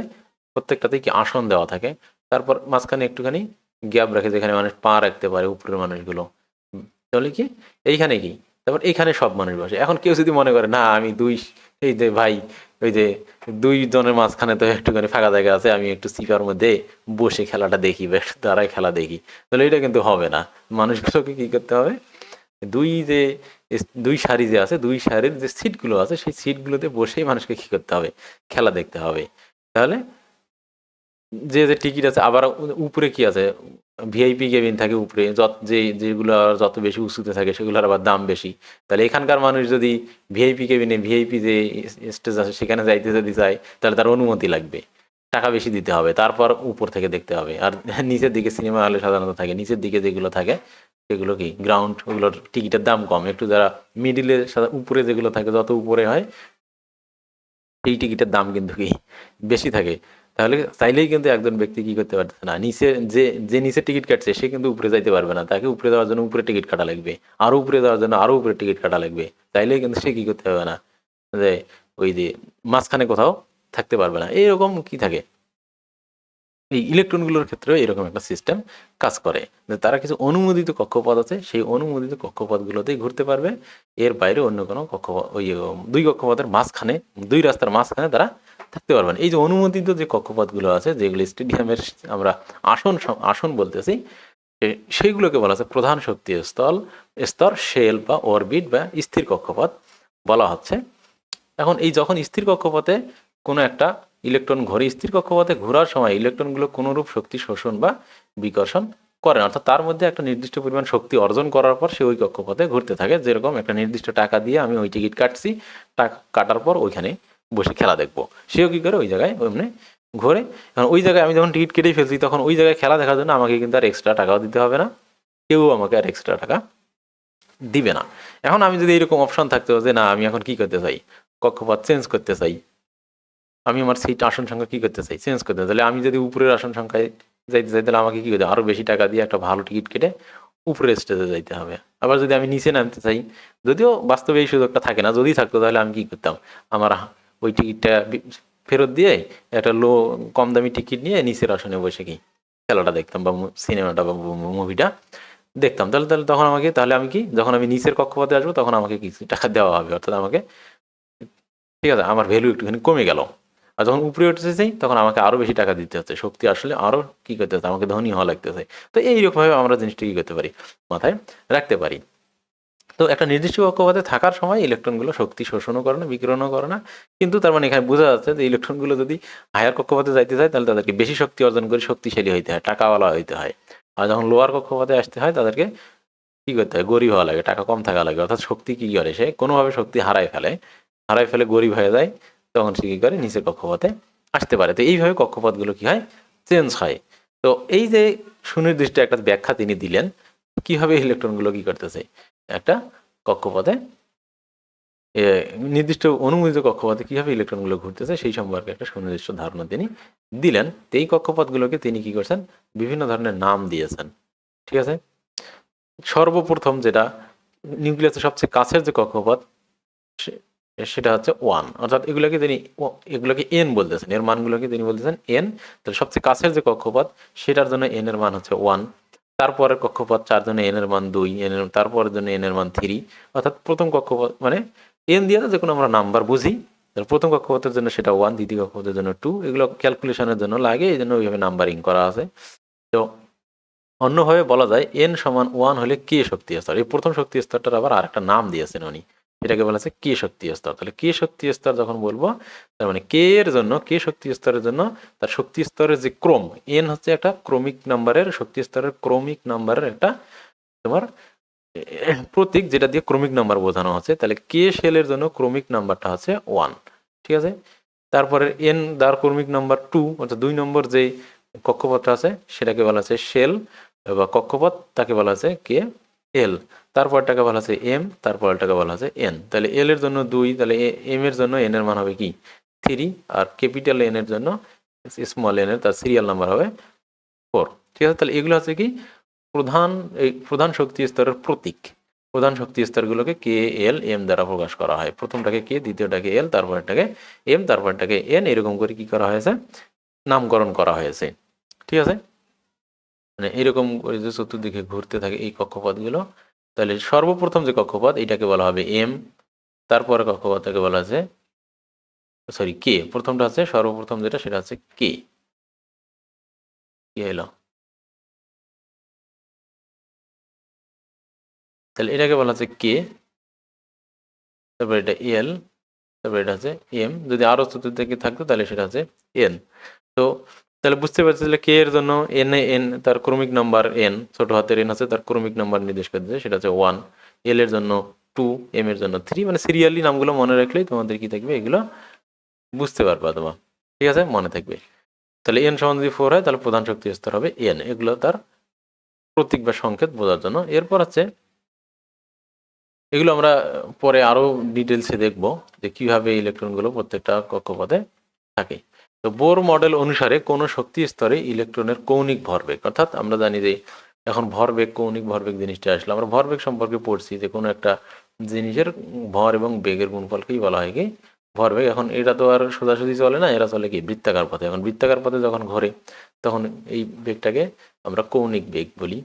প্রত্যেকটাতেই কি আসন দেওয়া থাকে, তারপর মাঝখানে একটুখানি গ্যাপ রাখে যেখানে মানুষ পা রাখতে পারে, উপরের মানুষগুলো। তাহলে কি এইখানে কি, তারপর এইখানে সব মানুষ বসে। এখন কেউ যদি মনে করে না আমি এই যে ভাই, ওই যে দুই জনের মাঝখানে তো একটুখানি ফাঁকা জায়গা আছে, আমি একটু সিপার মধ্যে বসে খেলাটা দেখি বা একটু দাঁড়ায় খেলা দেখি, তাহলে এটা কিন্তু হবে না। মানুষগুলোকে কি করতে হবে, যে দুই সারি যে আছে, দুই সারির যে সিটগুলো আছে সেই সিটগুলোতে বসেই মানুষকে কি করতে হবে, খেলা দেখতে হবে। তাহলে যে টিকিট আছে, আবার উপরে কি আছে, ভিআইপি কেবিন থাকে উপরে, যেগুলো যত বেশি উঁচুতে থাকে সেগুলোর আবার দাম বেশি। তাহলে এখানকার মানুষ যদি ভিআইপি কেবিনে, ভিআইপি যে স্টেজ আছে সেখানে যাইতে যদি চায়, তাহলে তার অনুমতি লাগবে, টাকা বেশি দিতে হবে, তারপর উপর থেকে দেখতে হবে। আর নিচের দিকে সিনেমা হলে সাধারণত থাকে, নিচের দিকে যেগুলো থাকে সেগুলো কি গ্রাউন্ড, ওগুলোর টিকিটের দাম কম। একটু যারা মিডিলে, উপরে যেগুলো থাকে, যত উপরে হয় সেই টিকিটের দাম কিন্তু কি বেশি থাকে। তাহলে চাইলেই কিন্তু একজন ব্যক্তি কি করতে পারতেছে না, নিচে যে যে নিচে টিকিট কাটছে সে কিন্তু উপরে যাইতে পারবে না, তাকে উপরে যাওয়ার জন্য উপরে টিকিট কাটা লাগবে, আরো উপরে যাওয়ার জন্য আরো উপরে টিকিট কাটা লাগবে। চাইলেই কিন্তু সে কি করতে পারবে না, যে ওই যে মাঝখানে কোথাও থাকতে পারবে না। এইরকম কি থাকে, এই ইলেকট্রনগুলোর ক্ষেত্রেও এরকম একটা সিস্টেম কাজ করে, যে তারা কিছু অনুমোদিত কক্ষপথ আছে, সেই অনুমোদিত কক্ষপথগুলোতেই ঘুরতে পারবে। এর বাইরে অন্য কোনো কক্ষপথ, ওই দুই কক্ষপথের মাঝখানে, দুই রাস্তার মাঝখানে তারা থাকতে পারবে না। এই যে অনুমোদিত যে কক্ষপথগুলো আছে, যেগুলো স্টেডিয়ামের আমরা আসন আসন বলতেছি, সেইগুলোকে বলা আছে প্রধান শক্তি স্তর, শেল বা অরবিট বা স্থির কক্ষপথ বলা হচ্ছে। এখন এই যখন স্থির কক্ষপথে কোনো একটা ইলেকট্রন ঘোরে, স্থির কক্ষপথে ঘোরার সময় ইলেকট্রনগুলো কোনোরূপ শক্তি শোষণ বা বিকর্ষণ করে না। অর্থাৎ তার মধ্যে একটা নির্দিষ্ট পরিমাণ শক্তি অর্জন করার পর সে ওই কক্ষপথে ঘুরতে থাকে। যেরকম একটা নির্দিষ্ট টাকা দিয়ে আমি ওই টিকিট কাটছি, টাকা কাটার পর ওইখানে বসে খেলা দেখবো, সেও কী করে ওই জায়গায় ওইমনি ঘোরে। কারণ ওই জায়গায় আমি যখন টিকিট কেটেই ফেলছি, তখন ওই জায়গায় খেলা দেখার জন্য আমাকে কিন্তু আর এক্সট্রা টাকাও দিতে হবে না, কেউ আমাকে আর এক্সট্রা টাকা দিবে না। এখন আমি যদি এরকম অপশন থাকতো যে না আমি এখন কি করতে চাই, কক্ষপথ চেঞ্জ করতে চাই, আমি আমার সিট আসন সংখ্যা কি করতে চাই, চেঞ্জ করতে চাই, তাহলে আমি যদি উপরের আসন সংখ্যায় যাইতে চাই তাহলে আমাকে কি করতে হবে, আরো বেশি টাকা দিয়ে একটা ভালো টিকিট কেটে উপরের স্টেজে যাইতে হবে। আবার যদি আমি নিচে নামতে চাই, যদিও বাস্তবে এই সুযোগটা থাকে না, যদি থাকতো তাহলে আমি কি করতাম, আমার ওই টিকিটটা ফেরত দিয়ে একটা কম দামি টিকিট নিয়ে নিচের আসনে বসে কি খেলাটা দেখতাম বা সিনেমাটা বা মুভিটা দেখতাম। তাহলে তাহলে তখন আমাকে, তাহলে আমি কি, যখন আমি নিচের কক্ষপথে আসবো তখন আমাকে কিছু টাকা দেওয়া হবে, অর্থাৎ আমাকে, ঠিক আছে, আমার ভ্যালু একটুখানি কমে গেল। আর যখন উপরে উঠতে চাই তখন আমাকে আরো বেশি টাকা দিতে হচ্ছে, শক্তি আসলে আরো কি করতে হচ্ছে, আমাকে ধনী হওয়া লাগতেছে। তো এইরকমভাবে আমরা জিনিসটা কি করতে পারি, মাথায় রাখতে পারি। তো একটা নির্দিষ্ট কক্ষপথে থাকার সময় ইলেকট্রনগুলো শক্তি শোষণও করে না, বিকিরণও করে না, কিন্তু তার মানে এখানে বোঝা যাচ্ছে যে ইলেকট্রনগুলো যদি হায়ার কক্ষপথে যাইতে চায় তাহলে তাদেরকে বেশি শক্তি অর্জন করে শক্তিশালী হইতে হয়, টাকাওয়ালা হইতে হয়। আর যখন লোয়ার কক্ষপথে আসতে হয় তাদেরকে কি করতে হয়, গরিব হওয়া লাগে, টাকা কম থাকা লাগে, অর্থাৎ শক্তি কি করে, সে কোনোভাবে শক্তি হারায় ফেলে গরিব হয়ে যায়, তখন সে কি করে নিচের কক্ষপথে আসতে পারে। তো এইভাবে কক্ষপথগুলো কি হয়, চেঞ্জ হয়। তো এই যে সুনির্দিষ্ট একটা ব্যাখ্যা তিনি দিলেন কিভাবে ইলেকট্রনগুলো কি করতেছে, একটা কক্ষপথে নির্দিষ্ট অনুমোদিত কক্ষপথে কিভাবে ইলেকট্রনগুলো ঘুরতেছে সেই সম্পর্কে একটা সুনির্দিষ্ট ধারণা তিনি দিলেন। তো এই কক্ষপথগুলোকে তিনি কি করছেন, বিভিন্ন ধরনের নাম দিয়েছেন। ঠিক আছে, সর্বপ্রথম যেটা নিউক্লিয়াসের সবচেয়ে কাছের যে কক্ষপথ সেটা হচ্ছে 1, অর্থাৎ এগুলোকে এন বলতেছেন, এর মানগুলোকে তিনি বলতেছেন এন। তাহলে সবচেয়ে কাছের যে কক্ষপথ সেটার জন্য এন এর মান হচ্ছে 1, তারপরের কক্ষপথ 4 জন্য এন এর মান 2, তারপরের জন্য এন এর মান 3, অর্থাৎ প্রথম কক্ষপথ মানে এন দিয়ে যে কোনো আমরা নাম্বার বুঝি, প্রথম কক্ষপথের জন্য সেটা 1, দ্বিতীয় কক্ষপথের জন্য 2, এগুলো ক্যালকুলেশনের জন্য লাগে, এই জন্য ওইভাবে নাম্বারিং করা আছে। তো অন্যভাবে বলা যায় n সমান 1 হলে কে শক্তি স্তর, এই প্রথম শক্তি স্তরটার আবার আরেকটা নাম দিয়েছেন উনি, এটাকে বলা আছে কে শক্তি স্তর। তাহলে কে শক্তি স্তর যখন বলবো তার মানে কে এর জন্য, কে শক্তি স্তরের জন্য তার শক্তি স্তরের যে ক্রম, n হচ্ছে একটা ক্রমিক নাম্বারের, শক্তি স্তরের ক্রমিক নাম্বারের একটা তোমার প্রতীক, যেটা দিয়ে ক্রমিক নাম্বার বোঝানো হচ্ছে। তাহলে কে শেলের জন্য ক্রমিক নাম্বারটা হচ্ছে 1, ঠিক আছে। তারপরে এন দ্বার ক্রমিক নাম্বার 2, অর্থাৎ 2 নম্বর যে কক্ষপথটা আছে সেটাকে বলা আছে শেল বা কক্ষপথ, তাকে বলা আছে কে এল। তারপরটাকে বলা আছে এম, তারপরটাকে বলা আছে এন। তাহলে এল এর জন্য 2, তাহলে এম এর জন্য এন এর মান হবে কি 3, আর ক্যাপিটাল এন এর জন্য স্মল এন এর তার সিরিয়াল নাম্বার হবে 4, ঠিক আছে। তাহলে এগুলো হচ্ছে কি প্রধান শক্তি স্তরের প্রতীক। প্রধান শক্তি স্তরগুলোকে কে এল এম দ্বারা প্রকাশ করা হয়, প্রথমটাকে কে, দ্বিতীয়টাকে এল, তারপরটাকে এম, তারপরটাকে এন, এরকম করে কি করা হয়েছে, নামকরণ করা হয়েছে, ঠিক আছে। মানে এরকম করে যে চতুর্দিকে ঘুরতে থাকে এই কক্ষপথগুলো। তাহলে সর্বপ্রথম যে কক্ষপথ এটাকে বলা হবে এম, তারপরে কক্ষপথটাকে বলা আছে সরি কে, প্রথমটা আছে সর্বপ্রথম যেটা সেটা হচ্ছে কে, কি এলো, তাহলে এটাকে বলা হচ্ছে কে, তারপর এটা এল, তারপর এটা হচ্ছে এম, যদি আরো চতুর্দিকে থাকতো তাহলে সেটা হচ্ছে এন। তো তাহলে বুঝতে পারছি তাহলে কে এর জন্য এন তার ক্রমিক নাম্বার এন, ছোট হাতের এন আছে, তার ক্রমিক নাম্বার নির্দেশ করতেছে সেটা হচ্ছে 1, এল এর জন্য 2, এম এর জন্য 3, মানে সিরিয়ালি নামগুলো মনে রাখলেই তোমাদের কি থাকবে, এগুলো বুঝতে পারবা তোমার, ঠিক আছে, মনে থাকবে। তাহলে এন সমান যদি 4 হয় তাহলে প্রধান শক্তি স্তর হবে এন, এগুলো তার প্রতীক বা সংকেত বোঝার জন্য। এরপর হচ্ছে এগুলো আমরা পরে আরো ডিটেলসে দেখব যে কিভাবে ইলেকট্রনগুলো প্রত্যেকটা কক্ষপথে থাকে। তো বোর মডেল অনুসারে কোনো শক্তি স্তরে ইলেকট্রনের কৌণিক ভরবেগ, অর্থাৎ আমরা জানি যে এখন ভরবেগ, কৌণিক ভরবেগ জিনিসটা আসলে আমরা ভরবেগ সম্পর্কে পড়ছি যে কোনো একটা জিনিসের ভর এবং বেগের গুণফলকেই বলা হয় কি ভরবেগ। এখন এটা তো আর সোজাসুজি চলে না, এরা চলে কি বৃত্তাকার পথে। এখন বৃত্তাকার পথে যখন ঘোরে তখন এই বেগটাকে আমরা কৌণিক বেগ বলি,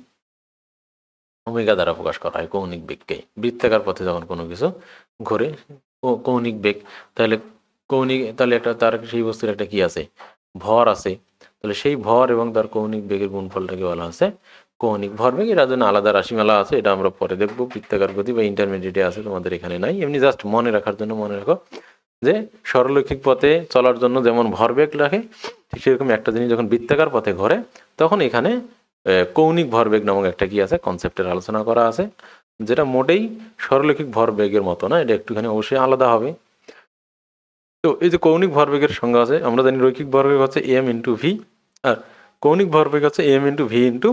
ওমেগা দ্বারা প্রকাশ করা হয় কৌণিক বেগকে। বৃত্তাকার পথে যখন কোনো কিছু ঘোরে কৌণিক বেগ, তাহলে তাহলে একটা তার সেই বস্তুর একটা কি আছে, ভর আছে। তাহলে সেই ভর এবং তার কৌণিক বেগের গুণফলটাকে বলা আছে কৌণিক ভরবেগ। এটার জন্য আলাদা রাশিমালা আছে, এটা আমরা পরে দেখবো, বৃত্তাকার গতি বা ইন্টারমিডিয়েটে আছে, তোমাদের এখানে নাই। এমনি জাস্ট মনে রাখার জন্য মনে রাখো যে সরলরৈখিক পথে চলার জন্য যেমন ভরবেগ রাখে, ঠিক সেরকম একটা জিনিস যখন বৃত্তাকার পথে ঘোরে তখন এখানে কৌণিক ভরবেগ নামক একটা কি আছে, কনসেপ্টের আলোচনা করা আছে, যেটা মোটেই সরলরৈখিক ভরবেগের মতো না, এটা একটুখানি অবশ্যই আলাদা হবে। তো এই যে কৌণিক ভরবেগের সংজ্ঞা আছে, আমরা জানি রৈখিক ভরবেগ হচ্ছে এম ইন্টু ভি, আর কৌণিক ভরবেগ হচ্ছে এম ইন্টু ভি ইন্টু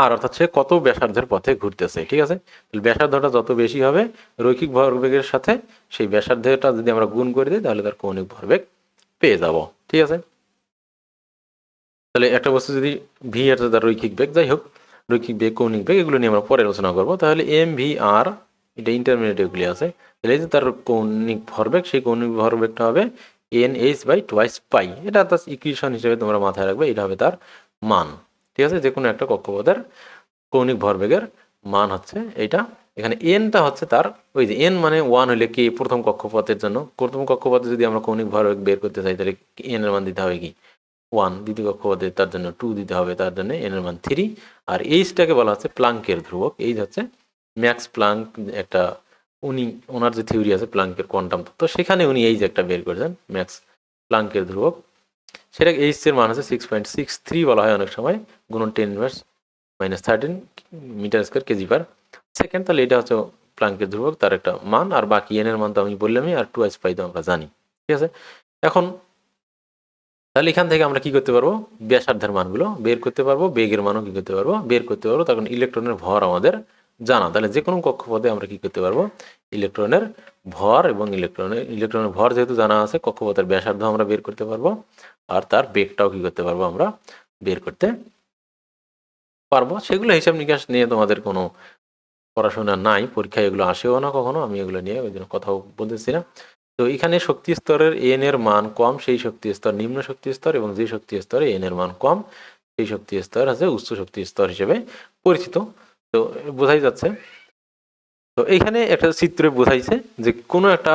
আর, অর্থাৎ সে কত ব্যাসার্ধের পথে ঘুরতেছে, ঠিক আছে। ব্যাসার্ধটা যত বেশি হবে রৈখিক ভরবেগের সাথে সেই ব্যাসার্ধটা যদি আমরা গুণ করে দিই তাহলে তার কৌণিক ভরবেগ পেয়ে যাব। ঠিক আছে, তাহলে একটা বস্তু যদি ভি আর তার রৈখিক বেগ, যাই হোক রৈখিক বেগ কৌণিক বেগ এগুলো নিয়ে আমরা পরে আলোচনা করবো। তাহলে এম ভি আর এটা ইন্টারমিডিয়েট এগুলি আছে, তাহলে এই যে তার কৌণিক ভরবেগ, সেই কৌণিক ভরবেগটা হবে N H by twice pi. এটা তার ইকুয়েশন হিসেবে তোমরা মাথায় রাখবে, এটা হবে তার মান। ঠিক আছে, যে কোনো একটা কক্ষপথের কৌণিক ভরবেগের মান হচ্ছে এইটা। এখানে এনটা হচ্ছে তার, ওই যে এন মানে ওয়ান হলে কি প্রথম কক্ষপথের জন্য, প্রথম কক্ষপথে যদি আমরা কৌণিক ভরবেগ বের করতে চাই তাহলে এন এর মান দিতে হবে কি ওয়ান, দ্বিতীয় কক্ষপথে তার জন্য টু দিতে হবে, তার জন্য এন এর মান থ্রি। আর এইচটাকে বলা হচ্ছে প্লাঙ্কের ধ্রুবক। এইচ হচ্ছে ম্যাক্স প্লাঙ্ক, একটা উনি ওনার যে থিওরি আছে প্লাঙ্কের কোয়ান্টাম তত্ত্ব, সেখানে উনি এইচ একটা বের করেছেন ম্যাক্স প্লাঙ্কের ধ্রুবক। সেটা এইচ এর মান হচ্ছে 6.63 বলা হয় অনেক সময়, গুণন 10⁻⁻13 metre square KG per second. তাহলে এটা হচ্ছে প্লাঙ্কের ধ্রুবক, তার একটা মান। আর বাকি এন এর মান তো আমি বললামই, আর 2h পাই তো আমরা জানি। ঠিক আছে, এখন তাহলে এখান থেকে আমরা কি করতে পারবো, ব্যাসার্ধের মানগুলো বের করতে পারবো, বেগের মানও কি করতে পারবো, বের করতে পারবো। তখন ইলেকট্রনের ভর আমাদের জানা, তাহলে যে কোনো কক্ষপথে আমরা কি করতে পারবো, ইলেকট্রনের ভর এবং ইলেকট্রনের ভর যেহেতু জানা আছে, কক্ষপথের ব্যাসার্ধ আমরা বের করতে পারবো, আর তার বেগটাও কি করতে পারবো আমরা বের করতে পারবো। সেগুলো হিসাব নিকাশ নিয়ে তোমাদের কোনো পড়াশোনা নাই, পরীক্ষায় এগুলো আসেও না কখনো, আমি এগুলো নিয়ে ওই জন্য কথাও বলতেছি না। তো এখানে শক্তি স্তরের এন এর মান কম সেই শক্তি স্তর নিম্ন শক্তি স্তর, এবং যে শক্তি স্তরে এন এর মান কম সেই শক্তি স্তর আছে উচ্চ শক্তি স্তর হিসেবে পরিচিত। তো বোঝাই যাচ্ছে। তো এইখানে একটা চিত্রে বোঝাইছে যে কোনো একটা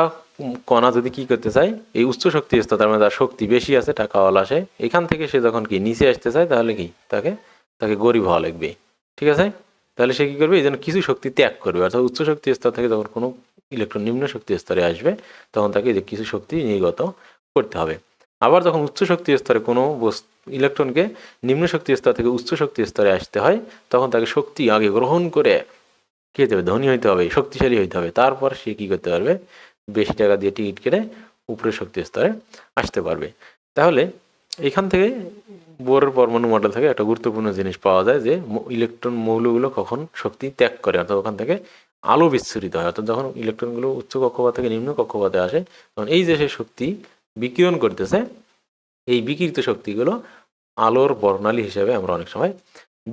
কণা যদি কি করতে চায়, এই উচ্চ শক্তি স্তর তার মানে তার শক্তি বেশি আছে, টাকাওয়ালা আসে, এখান থেকে সে যখন কি নিচে আসতে চায় তাহলে কি তাকে গরিব হওয়া লাগবে। ঠিক আছে, তাহলে সে কি করবে, এই জন্য কিছু শক্তি ত্যাগ করবে। অর্থাৎ উচ্চ শক্তি স্তর থেকে যখন কোনো ইলেকট্রন নিম্ন শক্তি স্তরে আসবে তখন তাকে যে কিছু শক্তি নির্গত করতে হবে। আবার যখন উচ্চ শক্তি স্তরে কোনো ইলেকট্রনকে নিম্ন শক্তি স্তর থেকে উচ্চ শক্তি স্তরে আসতে হয়, তখন তাকে শক্তি আগে গ্রহণ করে কি হতে হবে, ধনী হইতে হবে, শক্তিশালী হইতে হবে, তারপর সে কি করতে পারবে, বেশি টাকা দিয়ে টিকিট কেটে উপরের শক্তি স্তরে আসতে পারবে। তাহলে এখান থেকে বোরের পরমাণু মডেল থেকে একটা গুরুত্বপূর্ণ জিনিস পাওয়া যায় যে ইলেকট্রন মৌলগুলো কখন শক্তি ত্যাগ করে, অর্থাৎ ওখান থেকে আলো বিচ্ছুরিত হয়। অর্থাৎ যখন ইলেকট্রনগুলো উচ্চ কক্ষপথ থেকে নিম্ন কক্ষপথে আসে তখন এই যে সে শক্তি বিকিরণ করতেছে, এই বিকিরিত শক্তিগুলো আলোর বর্ণালী হিসেবে আমরা অনেক সময়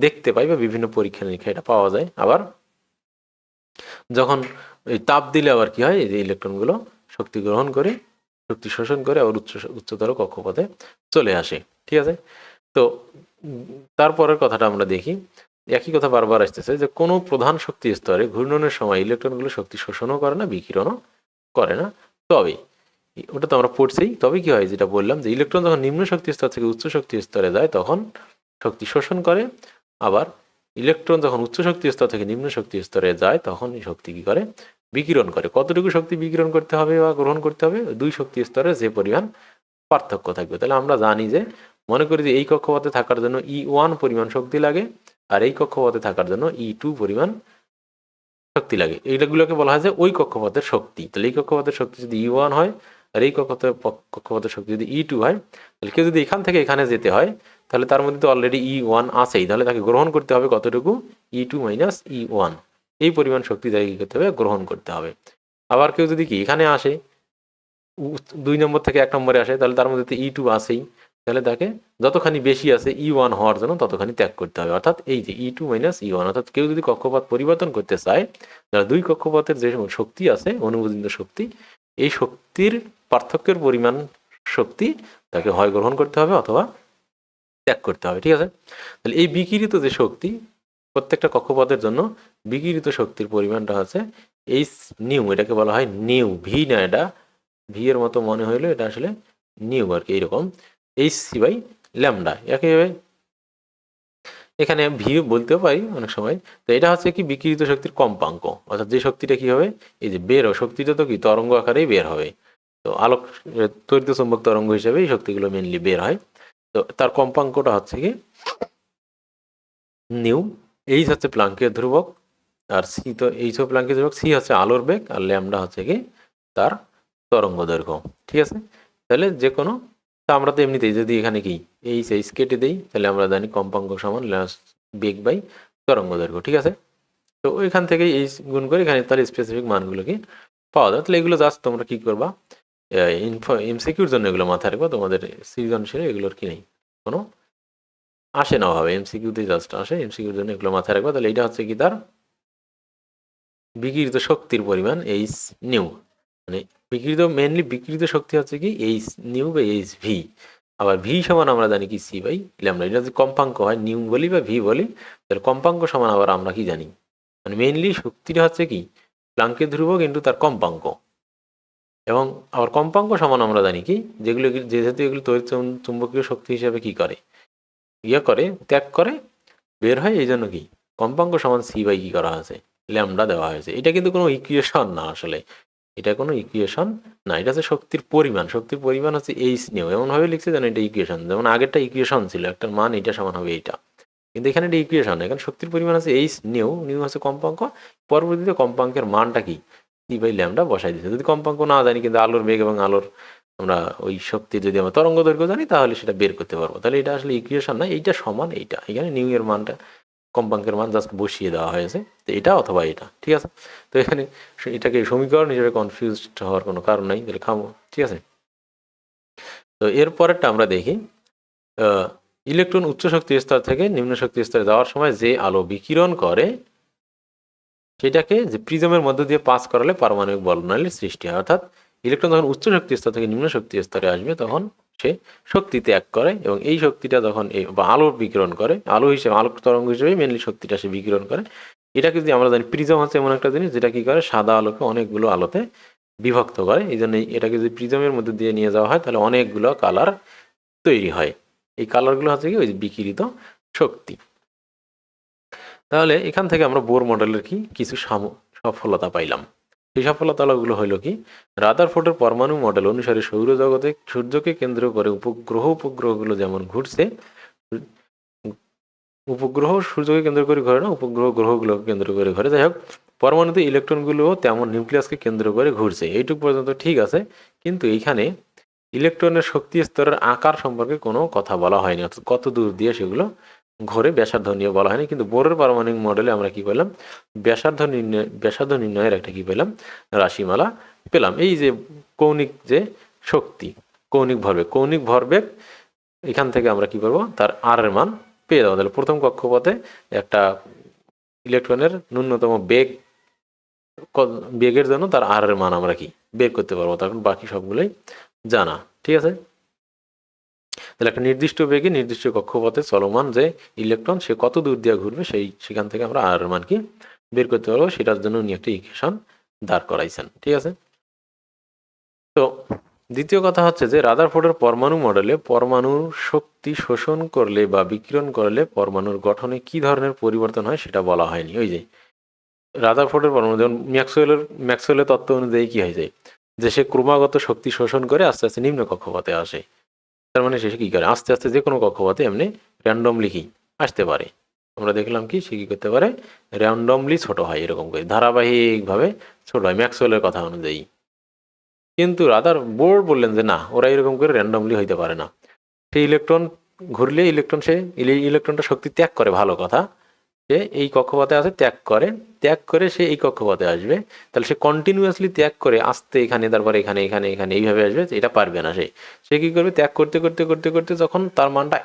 দেখতে পাই বা বিভিন্ন পরীক্ষা নিরীক্ষা এটা পাওয়া যায়। আবার যখন এই তাপ দিলে আবার কি হয়, এই যে ইলেকট্রনগুলো শক্তি গ্রহণ করে শক্তি শোষণ করে আবার উচ্চতর কক্ষপথে চলে আসে। ঠিক আছে, তো তারপরের কথাটা আমরা দেখি, একই কথা বারবার আসতেছে যে কোনো প্রধান শক্তি স্তরে ঘূর্ণনের সময় ইলেকট্রনগুলো শক্তি শোষণও করে না, বিকিরণও করে না। তবে ওটা তো আমরা পড়ছেই, তবে কি হয় যেটা বললাম যে ইলেকট্রন যখন নিম্ন শক্তি স্তর থেকে উচ্চ শক্তি স্তরে যায় তখন শক্তি শোষণ করে, আবার ইলেকট্রন যখন উচ্চ শক্তি স্তর থেকে নিম্ন শক্তি স্তরে যায় তখন এই শক্তি কি করে, বিকিরণ করে। কতটুকু শক্তি বিকিরণ করতে হবে বা গ্রহণ করতে হবে, দুই শক্তি স্তরে যে পরিমাণ পার্থক্য থাকবে। তাহলে আমরা জানি যে, মনে করি যে এই কক্ষপথে থাকার জন্য E1 পরিমাণ শক্তি লাগে আর এই কক্ষপথে থাকার জন্য E2 পরিমাণ শক্তি লাগে। এইগুলোকে বলা হয় যে ওই কক্ষপথের শক্তি। তাহলে এই কক্ষপথের শক্তি যদি E1 হয় আর এই কক্ষপথের শক্তি যদি E2 হয়, তাহলে কেউ যদি এখান থেকে এখানে যেতে হয় তাহলে তার মধ্যে তো অলরেডি E1 আছেই, তাহলে তাকে গ্রহণ করতে হবে কতটুকু, E2 মাইনাস E1, এই পরিমাণ শক্তি তাকে কি করতে হবে, গ্রহণ করতে হবে। আবার কেউ যদি কি এখানে আসে 2 নম্বর থেকে 1 নম্বরে আসে, তাহলে তার মধ্যে তো E2 আছেই, তাহলে তাকে যতখানি বেশি আছে E1 হওয়ার জন্য ততখানি ত্যাগ করতে হবে। অর্থাৎ এই যে E2 মাইনাস E1, অর্থাৎ কেউ যদি কক্ষপথ পরিবর্তন করতে চায়, তাহলে দুই কক্ষপথের যে শক্তি আছে অনুমোদিত শক্তি, এই শক্তির পার্থক্যের পরিমাণ শক্তি তাকে হয় গ্রহণ করতে হবে অথবা ত্যাগ করতে হবে। ঠিক আছে, তাহলে এই বিকিরিত যে শক্তি প্রত্যেকটা কক্ষপথের জন্য বিকিরিত শক্তির পরিমাণটা হচ্ছে এইচ নিউ, এটাকে বলা হয় নিউ, ভি না, এটা ভি এর মতো মনে হইলো, এটা আসলে নিউ আর কি, এইরকম এইচ সি বাই ল্যামডা। একইভাবে এখানে ভি বলতেও পারি অনেক সময়। তো এটা হচ্ছে কি বিকিরিত শক্তির কম্পাঙ্ক, অর্থাৎ যে শক্তিটা কি হবে, এই যে বের হবে শক্তিটা তো কি তরঙ্গ আকারেই বের হবে। তো আলোক তড়িৎ চুম্বক তরঙ্গ হিসেবে এই শক্তিগুলো মেনলি বের হয়। তো তার কম্পাঙ্কটা হচ্ছে কি নিউ। এইচ হচ্ছে প্লাঙ্কের ধ্রুবক, আর সি তো এইচ ও প্লাঙ্কের ধ্রুবক, সি হচ্ছে আলোর বেগ, আর ল্যামডা হচ্ছে কি তার তরঙ্গ দৈর্ঘ্য। ঠিক আছে, তাহলে যে কোনো, তা আমরা তো এমনিতেই যদি এখানে কি এইচ কেটে দিই তাহলে আমরা জানি কম্পাঙ্ক সমান বেগ বাই তরঙ্গ দৈর্ঘ্য। ঠিক আছে, তো ওইখান থেকেই এইচ গুণ করে এখানে তাহলে স্পেসিফিক মানগুলো কি পাওয়া যায়। তাহলে এগুলো জাস্ট তোমরা কি করবা, এমসিকিউর জন্য এগুলো মাথায় রাখবো, তোমাদের সৃজনশীলে এগুলোর কি নেই, কোনো আসে না ভাবে, এমসিকিউতে জাস্ট আসে, এমসিকিউর জন্য এগুলো মাথায় রাখবো। তাহলে এটা হচ্ছে কি তার বিকিরিত শক্তির পরিমাণ এইচ নিউ, মানে মেনলি বিকিরিত শক্তি হচ্ছে কি এইচ নিউ বা এইচ ভি। আবার ভি সমান আমরা জানি কি সি বাই ল্যামডা। এটা যদি কম্পাঙ্ক হয় নিউ বলি বা ভি বলি, তাহলে কম্পাঙ্ক সমান আবার আমরা কি জানি, মানে মেনলি শক্তিটা হচ্ছে কি প্লাঙ্কের ধ্রুবক কিন্তু তার কম্পাঙ্ক। এবং আবার কম্পাঙ্ক সমান আমরা জানি কি, যেগুলো যেহেতু এগুলো তড়িৎ চুম্বকীয় শক্তি হিসেবে কি করে, করে ত্যাগ করে বের হয়, এই জন্য কি কম্পাঙ্ক সমান সি বাই কি করা হয়েছে ল্যামডা দেওয়া হয়েছে। এটা কিন্তু কোনো ইকুয়েশন না আসলে, এটা কোনো ইকুয়েশন না, এটা হচ্ছে শক্তির পরিমাণ। শক্তির পরিমাণ হচ্ছে এইচ নিউ, এমনভাবে লিখছে যেন এটা ইকুয়েশন, যেমন আগেরটা ইকুয়েশন ছিল একটার মান এটা সমান হবে এইটা, কিন্তু এখানে এটা ইকুয়েশন। এখানে শক্তির পরিমাণ হচ্ছে এইচ নিউ, নিউ হচ্ছে কম্পাঙ্ক, পরবর্তীতে কম্পাঙ্কের মানটা কি সি বাই ল্যামডা বসাই দিচ্ছে। যদি কম্পাঙ্ক না জানি কিন্তু আলোর বেগ এবং আলোর আমরা ওই শক্তি যদি আমরা তরঙ্গ দৈর্ঘ্য জানি তাহলে সেটা বের করতে পারবো। তাহলে এটা আসলে ইকুয়েশন না, এইটা সমান এইটা, এখানে নিউ এর মানটা কম্পাঙ্কের মান জাস্ট বসিয়ে দেওয়া হয়েছে, তো এটা অথবা এটা, ঠিক আছে। তো এখানে এটাকে সমীকরণ হিসেবে কনফিউজড হওয়ার কোনো কারণ নাই, তাহলে খামো, ঠিক আছে। তো এর পরেরটা আমরা দেখি, ইলেকট্রন উচ্চ শক্তি স্তর থেকে নিম্ন শক্তি স্তরে যাওয়ার সময় যে আলো বিকিরণ করে সেটাকে যে প্রিজমের মধ্য দিয়ে পাস করালে পারমাণবিক বর্ণালীর সৃষ্টি হয়। অর্থাৎ ইলেকট্রন যখন উচ্চ শক্তি স্তর থেকে নিম্ন শক্তি স্তরে আসবে তখন সে শক্তি ত্যাগ করে, এবং এই শক্তিটা যখন বা আলো বিকিরণ করে, আলো হিসেবে আলোক তরঙ্গ হিসেবে মেনলি শক্তিটা সে বিকিরণ করে। এটাকে যদি আমরা জানি প্রিজম হচ্ছে এমন একটা জিনিস যেটা কি করে সাদা আলোকে অনেকগুলো আলোতে বিভক্ত করে, এই জন্য এটাকে যদি প্রিজমের মধ্যে দিয়ে নিয়ে যাওয়া হয় তাহলে অনেকগুলো কালার তৈরি হয়। এই কালারগুলো হচ্ছে কি ওই বিকিরিত শক্তি। তাহলে এখান থেকে আমরা বোর মডেলের কি কিছু সফলতা পাইলাম। সেই সফলতাগুলো হইল কি, রাদারফোর্ডের পরমাণু মডেল অনুসারে সৌরজগতে সূর্যকে কেন্দ্র করে উপগ্রহগুলো যেমন ঘুরছে, উপগ্রহ সূর্যকে কেন্দ্র করে ঘরে না, উপগ্রহ গ্রহগুলোকে কেন্দ্র করে ঘরে, যাই হোক পরমাণুতে ইলেকট্রনগুলোও তেমন নিউক্লিয়াসকে কেন্দ্র করে ঘুরছে, এইটুকু পর্যন্ত ঠিক আছে। কিন্তু এইখানে ইলেকট্রনের শক্তি স্তরের আকার সম্পর্কে কোনো কথা বলা হয়নি, অর্থাৎ কত দূর দিয়ে সেগুলো ঘরে ব্যাসার্ধ নিয়ে বলা হয়নি। কিন্তু বোরের পারমাণবিক মডেলে আমরা কি পেলাম, ব্যাসার্ধ নির্ণয়ের একটা কি পেলাম রাশিমালা পেলাম। এই যে কৌণিক যে শক্তি, কৌণিক ভরবেগ এখান থেকে আমরা কি করব তার আর এর মান পেয়ে যাবো। তাহলে প্রথম কক্ষপথে একটা ইলেকট্রনের ন্যূনতম বেগের জন্য তার আর এর মান আমরা কি বের করতে পারবো, তখন বাকি সবগুলোই জানা, ঠিক আছে। তাহলে একটা নির্দিষ্ট বেগে নির্দিষ্ট কক্ষপথে চলমান যে ইলেকট্রন সে কত দূর দিয়ে ঘুরবে সেখান থেকে আমরা আর এর মান কি বের করতে পারবো, সেটার জন্য উনি একটা ইকুয়েশন দাঁড় করাইছেন, ঠিক আছে। তো দ্বিতীয় কথা হচ্ছে যে রাদারফোর্ডের পরমাণু মডেলে পরমাণুর শক্তি শোষণ করলে বা বিকিরণ করলে পরমাণুর গঠনে কি ধরনের পরিবর্তন হয় সেটা বলা হয়নি। ওই যে রাদারফোর্ডের পরমাণু যেমন ম্যাক্সওয়েলের তত্ত্ব অনুযায়ী কি হয়ে যায় যে সে ক্রমাগত শক্তি শোষণ করে আস্তে আস্তে নিম্ন কক্ষপথে আসে। তার মানে সে কি করে আস্তে আস্তে যে কোনো কক্ষপথে এমনি র্যান্ডমলি কি আসতে পারে। আমরা দেখলাম কি সে কি করতে পারে র্যান্ডমলি ছোট হয়, এরকম করে ধারাবাহিকভাবে ছোট হয় ম্যাক্সওয়েলের কথা অনুযায়ী। কিন্তু রাদার বোর বললেন যে না, ওরা এরকম করে র্যান্ডমলি হইতে পারে না। সেই ইলেকট্রন ঘুরলে ইলেকট্রনটা শক্তি ত্যাগ করে, ভালো কথা, সে এই কক্ষপথে আছে ত্যাগ করে সে এই কক্ষপথে আসবে। তাহলে সে কন্টিনিউয়াসলি ত্যাগ করে আসতে এখানে তারপর এখানে এখানে এখানে এইভাবে আসবে, এটা পারবে না। সে কি করবে ত্যাগ করতে করতে করতে করতে যখন তার মানটা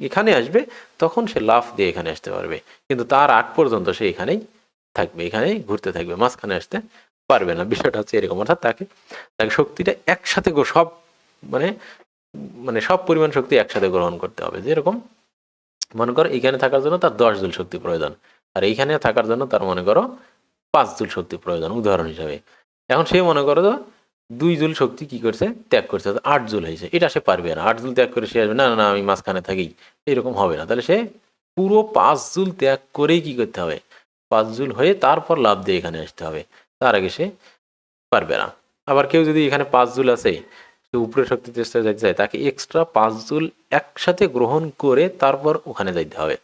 এখানে আসবে তখন সে লাফ দিয়ে এখানে আসতে পারবে, কিন্তু তার আগ পর্যন্ত সে এখানেই থাকবে, এখানেই ঘুরতে থাকবে, মাঝখানে আসতে পারবে না। বিষয়টা হচ্ছে এরকম, অর্থাৎ তাকে শক্তিটা একসাথে সব মানে মানে সব পরিমাণ শক্তি একসাথে গ্রহণ করতে হবে। যেরকম মনে করো এইখানে থাকার জন্য তার 10 জুল শক্তি প্রয়োজন, আর এইখানে থাকার জন্য তার মনে করো 5 জুল শক্তি প্রয়োজন উদাহরণ হিসাবে। এখন সে মনে করো 2 জুল শক্তি কি করছে ত্যাগ করছে, 8 জুল হয়েছে, এটা সে পারবে না। 8 জুল ত্যাগ করে সে আসবে না না আমি মাঝখানে থাকি, এরকম হবে না। তাহলে সে পুরো 5 জুল ত্যাগ করেই কি করতে হবে, 5 জুল হয়ে তারপর লাভ দিয়ে এখানে আসতে হবে, তার আগে সে পারবে না। আবার কেউ যদি এখানে 5 জুল আছে সে উপরের শক্তিতে যাইতে চায়, তাকে এক্সট্রা 5 জুল একসাথে গ্রহণ করে তারপর ওখানে যাইতে হবে।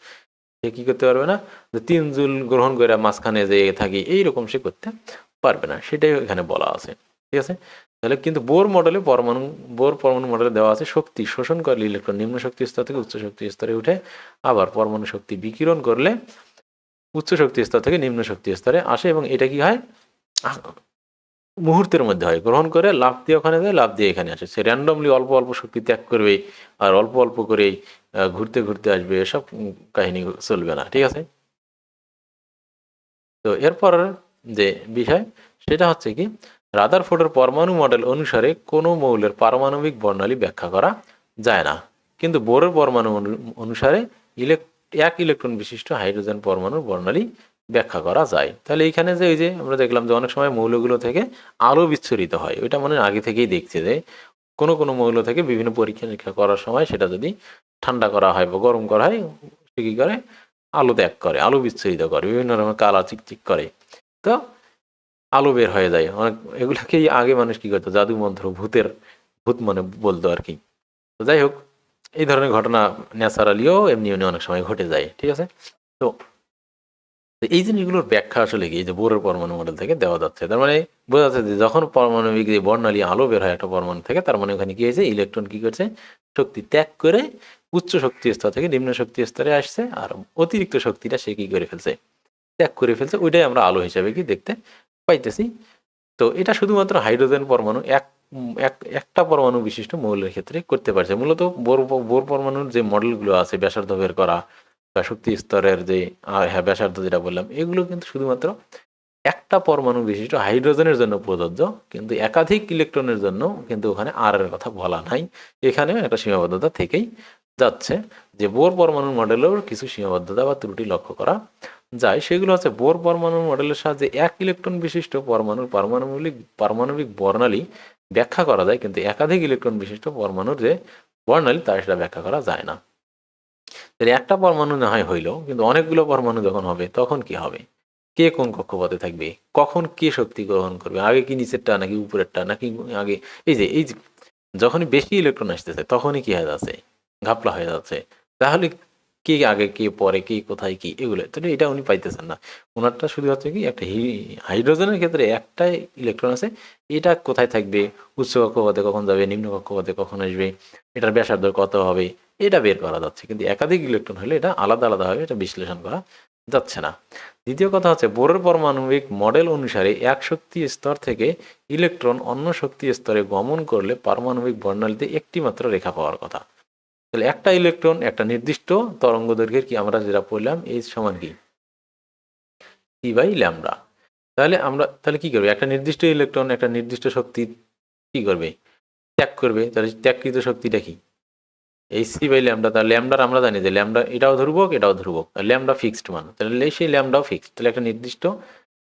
সে কি করতে পারবে না যে 3 জুল গ্রহণ করে মাঝখানে যে থাকি এইরকম সে করতে পারবে না, সেটাই এখানে বলা আছে, ঠিক আছে। তাহলে কিন্তু বোর পরমাণু মডেলে দেওয়া আছে শক্তি শোষণ করলে ইলেকট্রন নিম্ন শক্তি স্তর থেকে উচ্চ শক্তি স্তরে উঠে, আবার পরমাণু শক্তি বিকিরণ করলে উচ্চ শক্তি স্তর থেকে নিম্ন শক্তি স্তরে আসে, এবং এটা কি হয় মুহূর্তের মধ্যে হয়, গ্রহণ করে লাফ দিয়ে ওখানে যায়, লাফ দিয়ে এখানে আসে। সে র্যান্ডমলি অল্প অল্প শক্তি ত্যাগ করবে আর অল্প অল্প করেই ঘুরতে ঘুরতে আসবে, এসব কাহিনী চলবে না, ঠিক আছে। তো এরপর যে বিষয় সেটা হচ্ছে কি, রাদারফোর্ডের পরমাণু মডেল অনুসারে কোনো মৌলের পারমাণবিক বর্ণালী ব্যাখ্যা করা যায় না, কিন্তু বোরের পরমাণু অনুসারে এক ইলেকট্রন বিশিষ্ট হাইড্রোজেন পরমাণুর বর্ণালী ব্যাখ্যা করা যায়। তাহলে এইখানে যে ওই যে আমরা দেখলাম যে অনেক সময় মৌলগুলো থেকে আলো বিচ্ছুরিত হয়, ওইটা মানে আগে থেকেই দেখছে যে কোনো কোনো মৌল থেকে বিভিন্ন পরীক্ষা নিরীক্ষা করার সময় সেটা যদি ঠান্ডা করা হয় বা গরম করা হয়, সে কী করে, আলো ত্যাগ করে, আলো বিচ্ছুরিত করে, বিভিন্ন রকমের কালা চিকচিক করে, তো আলো বের হয়ে যায় অনেক। এগুলাকেই আগে মানুষ কি করতো, জাদু মন্ত্র, ভূত মানে বলতো আর কি। তো যাই হোক, এই ধরনের ঘটনা ন্যাচারালিও এমনি এমনি অনেক সময় ঘটে যায়, ঠিক আছে। তো এই জিনিসগুলোর ব্যাখ্যা আসলে কি, এই যে বোরের পরমাণু মডেল থেকে দেওয়া যাচ্ছে, তার মানে বোঝা যাচ্ছে যে যখন পারমাণবিক যে বর্ণালী আলো বের হয় একটা পরমাণু থেকে, তার মানে ওখানে কি হয়েছে, ইলেকট্রন কি করছে, শক্তি ত্যাগ করে উচ্চ শক্তি স্তর থেকে নিম্ন শক্তি স্তরে আসছে, আর অতিরিক্ত শক্তিটা সে কি করে ফেলছে, ত্যাগ করে ফেলছে, ওইটাই আমরা আলো হিসাবে কি দেখতে পাইতেছি। তো এটা শুধুমাত্র হাইড্রোজেন পরমাণু একটা পরমাণু বিশিষ্ট মৌলের ক্ষেত্রে করতে পারছে। মূলত বোর পরমাণুর যে মডেলগুলো আছে ব্যাসার্ধ বের করা বা শক্তি স্তরের যে হ্যাঁ ব্যাসার্ধ যেটা বললাম, এগুলো কিন্তু শুধুমাত্র একটা পরমাণু বিশিষ্ট হাইড্রোজেনের জন্য প্রযোজ্য, কিন্তু একাধিক ইলেকট্রনের জন্য কিন্তু ওখানে আর এর কথা বলা নাই। এখানেও একটা সীমাবদ্ধতা থেকেই যাচ্ছে, যে বোর পরমাণুর মডেলেও কিছু সীমাবদ্ধতা বা ত্রুটি লক্ষ্য করা যায়। সেগুলো হচ্ছে বোর পরমাণুর মডেলের সাহায্যে এক ইলেকট্রন বিশিষ্ট পরমাণুর পারমাণবিক বর্ণালী ব্যাখ্যা করা যায়, কিন্তু একাধিক ইলেকট্রন বিশিষ্ট পরমাণুর যে বর্ণালী তা সেটা ব্যাখ্যা করা যায় না। তাহলে একটা পরমাণু না হয় হইলো, কিন্তু অনেকগুলো পরমাণু যখন হবে তখন কি হবে, কে কোন কক্ষপথে থাকবে, কখন কে শক্তি গ্রহণ করবে, আগে কি নিচেরটা নাকি উপরেরটা নাকি আগে, এই যে যখনই বেশি ইলেকট্রন আসতেছে তখনই কি হয়ে যাচ্ছে, ঘাপলা হয়ে যাচ্ছে। তাহলে কে আগে কে পরে কে কোথায় কি, এগুলো তাহলে এটা উনি পাইতেছেন না। ওনারটা শুধু হচ্ছে কি একটা হাইড্রোজেনের ক্ষেত্রে একটাই ইলেকট্রন আছে, এটা কোথায় থাকবে, উচ্চ কক্ষপথে কখন যাবে, নিম্ন কক্ষপথে কখন আসবে, এটার ব্যাসার্ধ কত হবে, এটা বের করা যাচ্ছে, কিন্তু একাধিক ইলেকট্রন হলে এটা আলাদা আলাদাভাবে এটা বিশ্লেষণ করা যাচ্ছে না। দ্বিতীয় কথা হচ্ছে বোরের পারমাণবিক মডেল অনুসারে এক শক্তি স্তর থেকে ইলেকট্রন অন্য শক্তি স্তরে গমন করলে পারমাণবিক বর্ণালীতে একটি মাত্র রেখা পাওয়ার কথা। তাহলে একটা ইলেকট্রন একটা নির্দিষ্ট তরঙ্গ দৈর্ঘ্যের, কি আমরা যেটা পড়লাম এইচ সমান কি সি বাই ল্যামডা। তাহলে আমরা তাহলে কি করবে, একটা নির্দিষ্ট ইলেকট্রন একটা নির্দিষ্ট শক্তি কি করবে, ত্যাগ করবে। তাহলে ত্যাগকৃত শক্তিটা কি, এই সি বাই ল্যামডা। তার ল্যামডার আমরা জানি যে ল্যামডা এটাও ধ্রুবক এটাও ধ্রুবক, ল্যামডা ফিক্সড মান, তাহলে সেই ল্যামডাও ফিক্সড। তাহলে একটা নির্দিষ্ট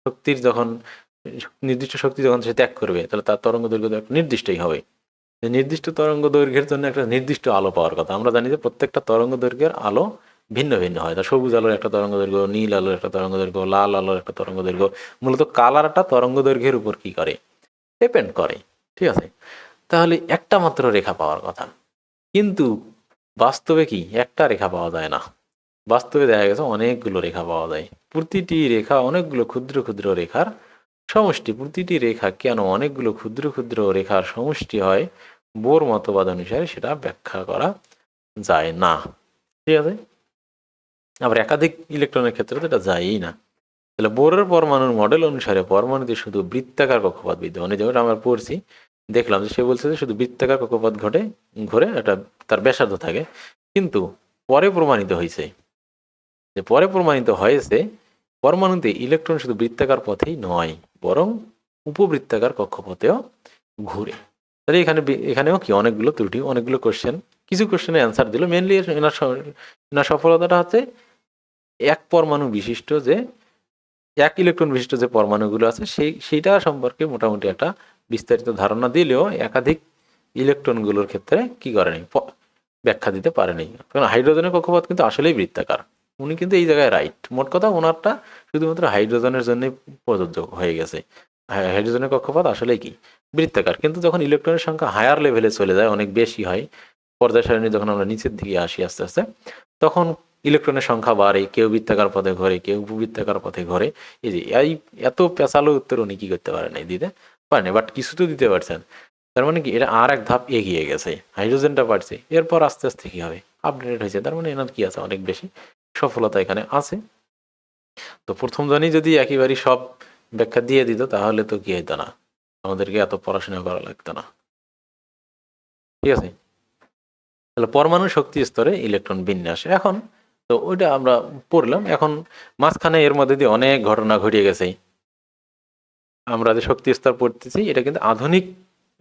শক্তির যখন নির্দিষ্ট শক্তি যখন সে ত্যাগ করবে, তাহলে তার তরঙ্গ দৈর্ঘ্য তো একটা নির্দিষ্টই হবে। নির্দিষ্ট তরঙ্গ দৈর্ঘ্যের জন্য একটা নির্দিষ্ট আলো পাওয়ার কথা। আমরা জানি যে প্রত্যেকটা তরঙ্গ দৈর্ঘ্যের আলো ভিন্ন ভিন্ন হয়। তা সবুজ আলোর একটা তরঙ্গ দৈর্ঘ্য, নীল আলোর একটা তরঙ্গ দৈর্ঘ্য, লাল আলোর একটা তরঙ্গ দৈর্ঘ্য। মূলত কালারটা তরঙ্গ দৈর্ঘ্যের উপর কি করে, ডিপেন্ড করে, ঠিক আছে। তাহলে একটা মাত্র রেখা পাওয়ার কথা, কিন্তু বাস্তবে কি একটা রেখা পাওয়া যায় না। বাস্তবে দেখা গেছে অনেকগুলো রেখা পাওয়া যায়, প্রতিটি রেখা অনেকগুলো ক্ষুদ্র ক্ষুদ্র রেখার সমষ্টি। প্রতিটি রেখা কেন অনেকগুলো ক্ষুদ্র ক্ষুদ্র রেখার সমষ্টি হয়, বোর মতবাদ অনুসারে সেটা ব্যাখ্যা করা যায় না, ঠিক আছে। আবার একাধিক ইলেকট্রনের ক্ষেত্রে তো এটা যায়ই না। তাহলে বোরের পরমাণুর মডেল অনুসারে পরমাণুতে শুধু বৃত্তাকার কক্ষপথ বিদ্যমান, যেমন আমরা পড়ছি, দেখলাম যে সে বলছে যে শুধু বৃত্তাকার কক্ষপথ ঘুরে একটা তার ব্যাসার্ধ থাকে, কিন্তু পরে প্রমাণিত হয়েছে পরমাণুতে ইলেকট্রন শুধু বৃত্তাকার পথেই নয়, বরং উপবৃত্তাকার কক্ষপথেও ঘুরে। তাহলে এখানেও কি অনেকগুলো ত্রুটি, অনেকগুলো কোশ্চেন, কিছু কোশ্চেনের অ্যান্সার দিল। মেনলি এনার সফলতাটা হচ্ছে এক পরমাণু বিশিষ্ট যে এক ইলেকট্রন বিশিষ্ট যে পরমাণুগুলো আছে সেইটা সম্পর্কে মোটামুটি একটা বিস্তারিত ধারণা দিলেও একাধিক ইলেকট্রনগুলোর ক্ষেত্রে কি করেনি, ব্যাখ্যা দিতে পারেনি। কারণ হাইড্রোজেনের কক্ষপথ কিন্তু আসলেই বৃত্তাকার, উনি কিন্তু এই জায়গায় রাইট। মোট কথা ওনারটা শুধুমাত্র হাইড্রোজেনের জন্যই প্রযোজ্য হয়ে গেছে। হাইড্রোজেনের কক্ষপথ আসলেই কি বৃত্তাকার, কিন্তু যখন ইলেকট্রনের সংখ্যা হায়ার লেভেলে চলে যায়, অনেক বেশি হয়, পর্যায় সারণী যখন আমরা নিচের দিকে আসি আস্তে আস্তে, তখন ইলেকট্রনের সংখ্যা বাড়ে, কেউ বৃত্তাকার পথে ঘোরে, কেউ উপবৃত্তাকার পথে ঘোরে। এই যে এত পেঁচালো উত্তর উনি কি করতে পারেন, দিতে পারেনি, বাট কিছু তো দিতে পারছেন। তার মানে কি এটা আর এক ধাপ এগিয়ে গেছে, হাইড্রোজেনটা পারছে, এরপর আস্তে আস্তে কি হবে, আপডেটেড হয়েছে। তার মানে এনার কি আছে, অনেক বেশি সফলতা এখানে আছে। তো প্রথম জনই যদি একেবারেই সব ব্যাখ্যা দিয়ে দিত তাহলে তো কি হইতো না, আমাদেরকে এত পড়াশোনা করা লাগতো না। ঠিক আছে, তাহলে পরমাণু শক্তি স্তরে ইলেকট্রন বিন্যাস এখন তো ওইটা আমরা পড়লাম। এখন মাঝখানে এর মধ্যে দিয়ে অনেক ঘটনা ঘটিয়ে গেছে। আমরা যে শক্তি স্তর পড়তেছি এটা কিন্তু আধুনিক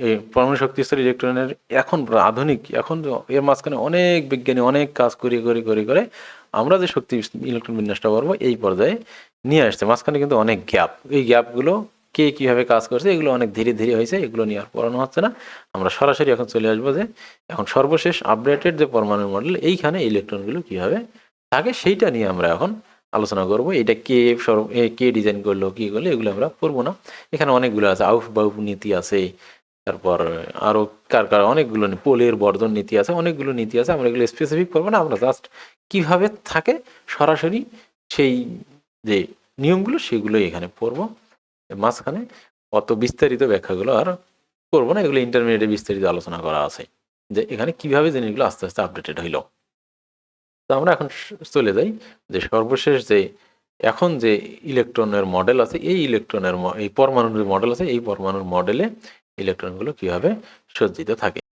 এই পরমাণু শক্তি স্তর ইলেকট্রনের এখন আধুনিক, এখন এর মাঝখানে অনেক বিজ্ঞানী অনেক কাজ করে করে করে করে আমরা যে শক্তি ইলেকট্রন বিন্যাসটা করবো এই পর্যায়ে নিয়ে আসছে। মাঝখানে কিন্তু অনেক গ্যাপ, এই গ্যাপগুলো কে কিভাবে কাজ করছে এগুলো অনেক ধীরে ধীরে হয়েছে, এগুলো নিয়ে আর পড়ানো হচ্ছে না। আমরা সরাসরি এখন চলে আসবো যে এখন সর্বশেষ আপডেটেড যে পরমাণু মডেল এইখানে ইলেকট্রনগুলো কিভাবে থাকে সেইটা নিয়ে আমরা এখন আলোচনা করব। এটা কে কে ডিজাইন করলো কি করলো এগুলো আমরা পড়বো না। এখানে অনেকগুলো আছে, আউফ বাউফ নীতি আছে, তারপর আরো কার কার অনেকগুলো পোলের বর্ধন নীতি আছে, অনেকগুলো নীতি আছে। আমরা এগুলো স্পেসিফিক করবো না, আমরা জাস্ট কিভাবে থাকে সরাসরি সেই যে নিয়মগুলো সেগুলোই এখানে পড়বো। মাঝখানে অত বিস্তারিত ব্যাখ্যাগুলো আর করবো না, এগুলো ইন্টারমিডিয়েটে বিস্তারিত আলোচনা করা আছে যে এখানে কিভাবে জিনিসগুলো আস্তে আস্তে আপডেটেড হইলো। তো আমরা এখন চলে যাই যে সর্বশেষ যে এখন যে ইলেকট্রনের মডেল আছে, এই ইলেকট্রনের এই পরমাণুর মডেল আছে, এই পরমাণুর মডেলে ইলেকট্রনগুলো কিভাবে সজ্জিত থাকে।